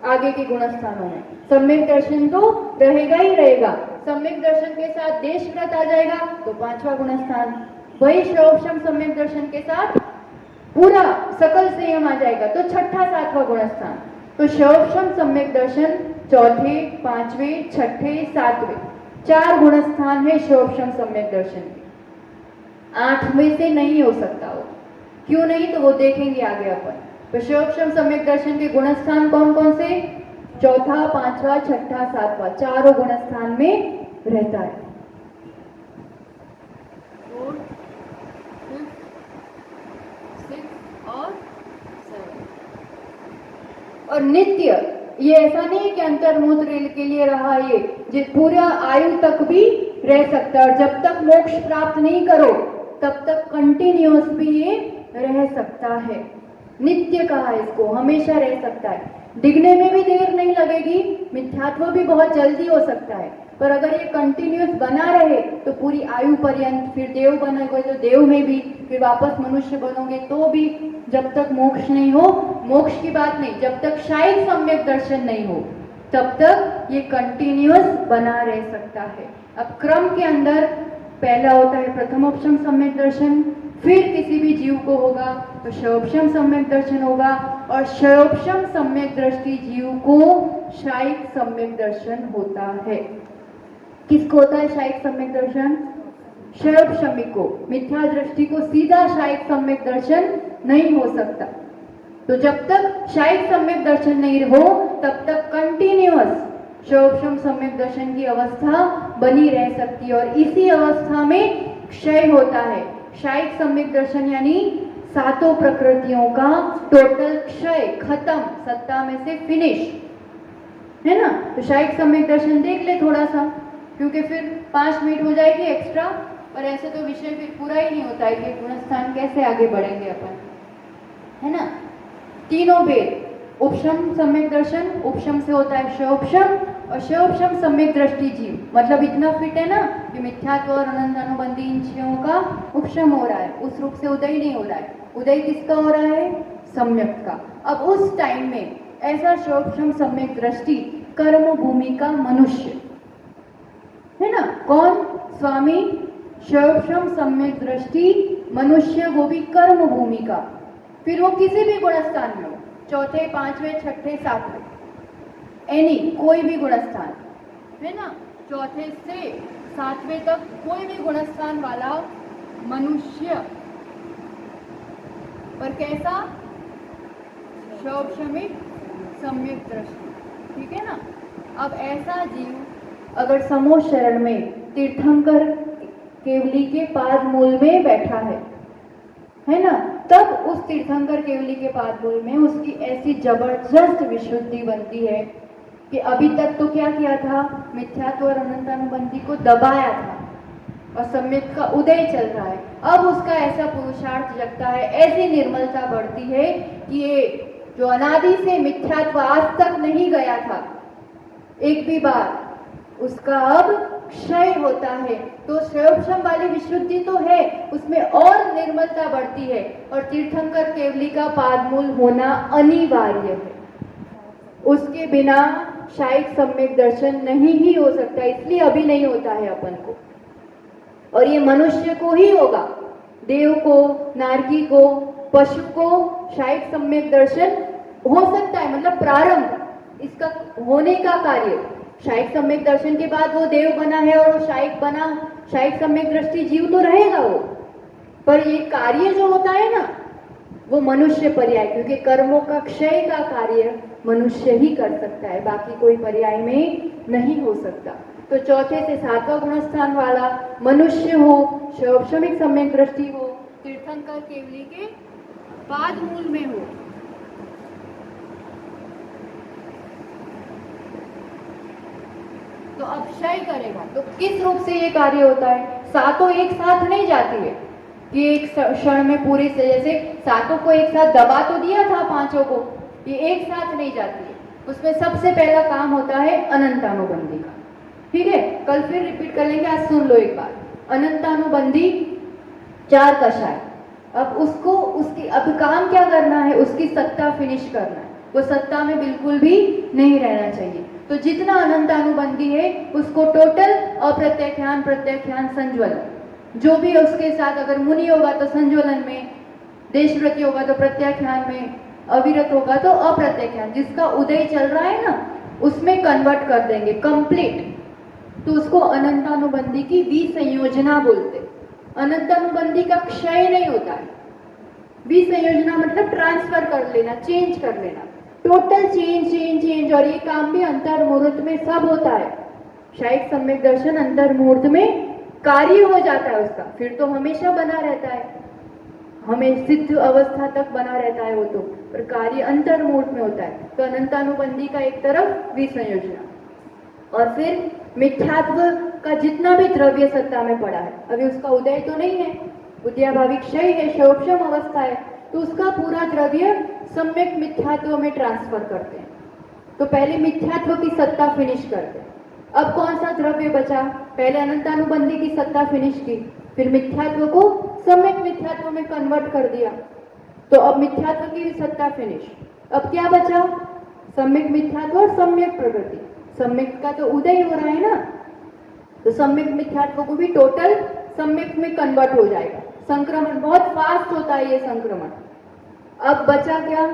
आगे के गुणस्थानों में सम्यक दर्शन तो रहेगा ही रहेगा। सम्यक दर्शन के साथ देश व्रत आ जाएगा तो 5वां गुणस्थान, वही शोभशम सम्यक दर्शन के साथ पूरा सकल संयम आ जाएगा तो 6ठा 7वां गुणस्थान। तो शोभशम सम्यक दर्शन 4थे, 5वें, 6ठे, 7वें 4 गुणस्थान है शोभशम सम्यक दर्शन के। 8वें से नहीं हो सकता वो, क्यों नहीं तो वो देखेंगे आगे अपन। तो शोभशम सम्यक दर्शन के गुणस्थान कौन कौन से? 4था, 5वां, 6ठा, 7वां, चारों गुणस्थान में रहता है। और नित्य, ये ऐसा नहीं है कि अंतर्मूत्र के लिए रहा, ये पूरा आयु तक भी रह सकता है, और जब तक मोक्ष प्राप्त नहीं करो तब तक कंटिन्यूअस भी ये रह सकता है। नित्य कहा इसको, हमेशा रह सकता है। डिगने में भी देर नहीं लगेगी, मिथ्यात्व भी बहुत जल्दी हो सकता है, पर अगर ये कंटिन्यूअस बना रहे तो पूरी आयु पर्यंत, फिर देव बनोगे तो देव में भी, फिर वापस मनुष्य बनोगे तो भी, जब तक मोक्ष नहीं हो, मोक्ष की बात नहीं, जब तक शायद सम्यक दर्शन नहीं हो तब तक ये कंटिन्यूअस बना रह सकता है। अब क्रम के अंदर पहला होता है प्रथमोपशम सम्यक दर्शन, फिर किसी भी जीव को होगा तो शयोपशम सम्यक दर्शन होगा, और शयोपशम सम्यक दृष्टि जीव को शायिक सम्यक दर्शन होता है। किसको होता है शायिक सम्यक दर्शन? शयोपशमी को। मिथ्या दृष्टि को सीधा शायिक सम्यक दर्शन नहीं हो सकता। तो जब तक शायिक सम्यक दर्शन नहीं हो तब तक कंटिन्यूअस शयोपशम सम्यक दर्शन की अवस्था बनी रह सकती है, और इसी अवस्था में क्षय होता है। शायिक सम्यक दर्शन यानी 7 प्रकृतियों का टोटल क्षय, खत्म, सत्ता में से फिनिश, है ना? तो शायिक सम्यक दर्शन देख ले थोड़ा सा, क्योंकि फिर 5 मिनट हो जाएगी एक्स्ट्रा, और ऐसे तो विषय फिर पूरा ही नहीं होता है कि गुणस्थान कैसे आगे बढ़ेंगे अपन, है ना? तीनों वेद, उपशम सम्यक दर्शन, उपशम से होता है शयोपशम, और शयोपशम सम्यक दृष्टि जीव, मतलब इतना फिट है ना कि मिथ्यात्व और अनंत अनुबंधी इंद्रियों का उपशम हो रहा है, उस रूप से उदय नहीं हो रहा है। उदय किसका हो रहा है? सम्यक का। अब उस टाइम में ऐसा शयोपशम सम्यक दृष्टि कर्म भूमि का मनुष्य, है ना? कौन? स्वामी शयोपशम सम्यक दृष्टि मनुष्य, वो भी कर्म भूमि का। फिर वो किसी भी गुणस्थान में हो, 4थे, 5वें, 6ठे, 7वें, एनी, कोई भी गुणस्थान, है ना? 4थे से 7वें तक कोई भी गुणस्थान वाला मनुष्य, पर कैसा? शौक्षमिक सम्यक दृष्टि, ठीक है ना। अब ऐसा जीव अगर समोह शरण में तीर्थंकर केवली के पाद मूल में बैठा है ना, तब उस तीर्थंकर केवली के पाद मूल में उसकी ऐसी जबरदस्त विशुद्धि बनती है कि अभी तक तो क्या किया था, मिथ्यात्व और अनंतानुबंधी को दबाया था और सम्यक का उदय चल रहा है। अब उसका ऐसा पुरुषार्थ जगता है, ऐसी निर्मलता बढ़ती है कि ये जो अनादि से मिथ्यात्व आज तक नहीं गया था एक भी बार, उसका अब क्षय होता है। तो श्रेयोक्षम वाली विशुद्धि तो है, उसमें और निर्मलता बढ़ती है और तीर्थंकर केवली का पादमूल होना अनिवार्य है। उसके बिना शायद सम्यक दर्शन नहीं ही हो सकता, इसलिए अभी नहीं होता है अपन को। और ये मनुष्य को ही होगा, देव को, नारकी को, पशु को शायद सम्यक दर्शन हो सकता है, मतलब प्रारंभ इसका होने का कार्य। शायद सम्यक दर्शन के बाद वो देव बना है और वो शायद बना, शायद सम्यक दृष्टि जीव तो रहेगा वो, पर ये कार्य जो होता है ना वो मनुष्य पर्याय, क्योंकि कर्मों का क्षय का कार्य मनुष्य ही कर सकता है, बाकी कोई पर्याय में नहीं हो सकता। तो चौथे से सातवां गुणस्थान वाला मनुष्य हो, शौक्षमिक सम्यक दृष्टि हो, तीर्थंकर केवली के पाद मूल में हो, तो अब क्षय करेगा। तो किस रूप से ये कार्य होता है? सातों एक साथ नहीं जाती है कि एक क्षण में पूरे से, जैसे सातों को एक साथ दबा तो दिया था पांचों को, ये एक साथ नहीं जाती है। उसमें सबसे पहला काम होता है अनंतानुबंधी का, ठीक है। कल फिर रिपीट कर लेंगे, आज सुन लो एक बार। अनंतानुबंधी 4 कषाय, अब उसको उसकी अब काम क्या करना है, उसकी सत्ता फिनिश करना है। वो सत्ता में बिल्कुल भी नहीं रहना चाहिए। तो जितना अनंतानुबंधी है उसको टोटल अप्रत्याख्यान, प्रत्याख्यान, संज्वलन, जो भी है उसके साथ, अगर मुनि होगा तो संज्वलन में, देशव्रती होगा तो प्रत्याख्यान में, अविरत होगा तो अप्रत्याख्यान, जिसका उदय चल रहा है ना उसमें कन्वर्ट कर देंगे कंप्लीट। तो उसको अनंतानुबंधी की विसंयोजना बोलते। अनंतानुबंधी का क्षय नहीं होता है, विसंयोजना मतलब ट्रांसफर कर लेना, चेंज कर लेना, टोटल चेंज। और ये काम भी अंतर्मुहूर्त में सब होता है। शायद सम्यक दर्शन अंतर्मुहूर्त में कार्य हो जाता है उसका, फिर तो हमेशा बना रहता है, हमें सिद्ध अवस्था तक बना रहता है वो तो, पर कार्य अंतर्मुहूर्त में होता है। तो अनंतानुबंधी का एक तरफ विसंयोजना, और फिर मिथ्यात्व का जितना भी द्रव्य सत्ता में पड़ा है, अभी उसका उदय तो नहीं है, बुद्धियाभावी क्षय है, शौक्षम अवस्था है, तो उसका पूरा द्रव्य सम्यक मिथ्यात्व में ट्रांसफर करते हैं। तो पहले मिथ्यात्व की सत्ता फिनिश करते हैं। अब कौन सा द्रव्य बचा? पहले अनंतानुबंधी की सत्ता फिनिश की, फिर मिथ्यात्व को सम्यक मिथ्यात्व में कन्वर्ट कर दिया, तो अब मिथ्यात्व की सत्ता फिनिश। अब क्या बचा? सम्यक मिथ्यात्व और सम्यक प्रकृति। सम्यक का तो उदय हो रहा है ना, तो सम्यक मिथ्यात्व को भी टोटल सम्यक में कन्वर्ट हो जाएगा। संक्रमण बहुत फास्ट होता है ये संक्रमण। अब बचा क्या?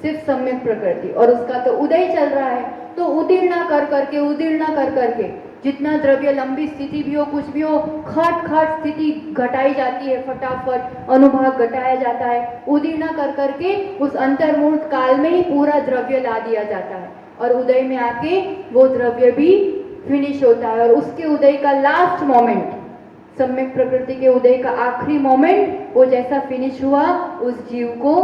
सिर्फ सम्यक प्रकृति, और उसका तो उदय चल रहा है। तो उदीर्णा कर करके जितना द्रव्य, लंबी स्थिति भी हो, कुछ भी हो, खट स्थिति घटाई जाती है, फटाफट अनुभाग घटाया जाता है। उदीर्णा कर करके उस अंतर्मुहूर्त काल में ही पूरा द्रव्य ला दिया जाता है, और उदय में आके वो द्रव्य भी फिनिश होता है। और उसके उदय का लास्ट मोमेंट, सम्यक प्रकृति के उदय का आखिरी मोमेंट, वो जैसा फिनिश हुआ, उस जीव को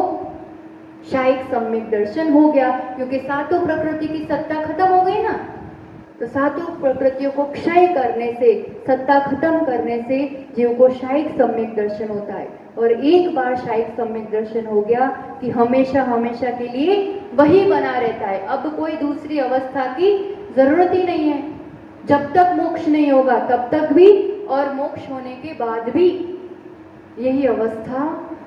शायद सम्यक दर्शन हो गया, क्योंकि सातों प्रकृति की सत्ता खत्म हो गई ना। तो सातों प्रकृतियों को क्षय करने से, सत्ता खत्म करने से जीव को शायद सम्यक दर्शन होता है। और एक बार शायद सम्यक दर्शन हो गया कि हमेशा हमेशा के लिए वही बना रहता है, अब कोई दूसरी अवस्था की जरूरत ही नहीं है। जब तक मोक्ष नहीं होगा तब तक भी, और मोक्ष होने के बाद भी यही अवस्था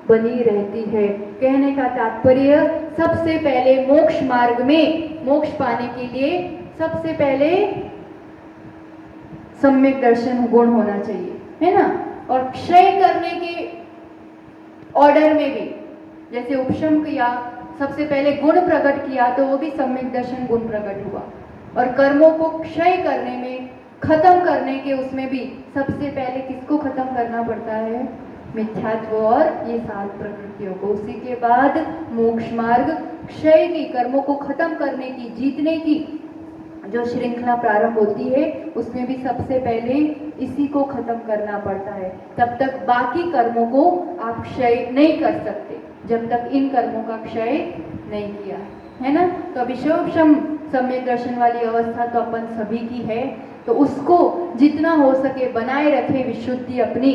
बनी रहती है। कहने का तात्पर्य, सबसे पहले मोक्ष मार्ग में मोक्ष पाने के लिए सबसे पहले सम्यक दर्शन गुण होना चाहिए, है ना। और क्षय करने के ऑर्डर में भी, जैसे उपशम किया, सबसे पहले गुण प्रकट किया, तो वो भी सम्यक दर्शन गुण प्रकट हुआ। और कर्मों को क्षय करने में, खत्म करने के उसमें भी सबसे पहले किसको खत्म करना पड़ता है? मिथ्यात्व और ये 7 प्रकृतियों को। उसी के बाद मोक्ष मार्ग, क्षय की, कर्मों को खत्म करने की, जीतने की जो श्रृंखला प्रारंभ होती है, उसमें भी सबसे पहले इसी को खत्म करना पड़ता है। तब तक बाकी कर्मों को आप क्षय नहीं कर सकते जब तक इन कर्मों का क्षय नहीं किया है ना। तो अभी शिवोपशम सम्यक दर्शन वाली अवस्था तो अपन सभी की है, तो उसको जितना हो सके बनाए रखे विशुद्धि अपनी,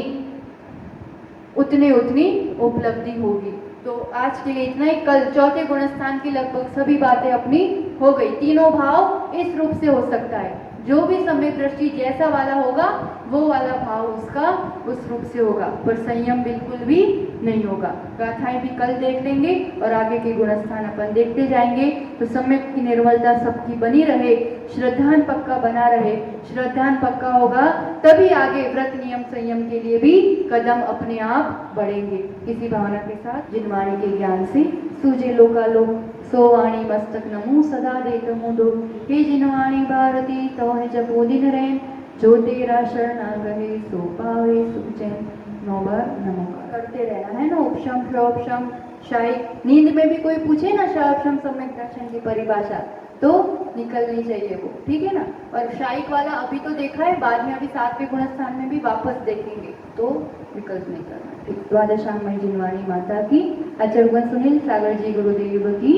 उतनी उपलब्धि होगी। तो आज के लिए इतना ही। कल चौथे गुणस्थान की लगभग सभी बातें अपनी हो गई। तीनों भाव इस रूप से हो सकता है, जो भी सम्यक दृष्टि जैसा वाला होगा वो वाला भाव उसका उस रूप से होगा, पर संयम बिल्कुल भी नहीं होगा। गाथाएं भी कल देख लेंगे और आगे के गुणस्थान अपन देखते जाएंगे। तो सम्यक की निर्मलता सबकी बनी रहे, श्रद्धान पक्का बना रहे। श्रद्धान पक्का होगा तभी आगे व्रत नियम संयम के लिए भी कदम अपने आप बढ़ेंगे। इसी भावना के साथ जिनवाणी के ज्ञान से सूझे लोकालोक, सो वाणी मस्तक नमो सदा देत मुदो। हे जिनवाणी भारती तो है जपो दिन रैन, जो तेरा शरणा गहे सो पावे सुख चैन। 9 बार नमोकार करते रहना है ना। उपशम क्षोपशम शायक, नींद में भी कोई पूछे ना क्षोपशम सम्यक दर्शन की परिभाषा तो निकलनी चाहिए वो, ठीक है ना। और शायक वाला अभी तो देखा है, बाद में अभी 7वें गुणस्थान में भी वापस देखेंगे, तो विकल्प नहीं करना। ठीक, द्वादशांग जिनवाणी माता की, आचार्य सुनील सागर जी गुरुदेव की।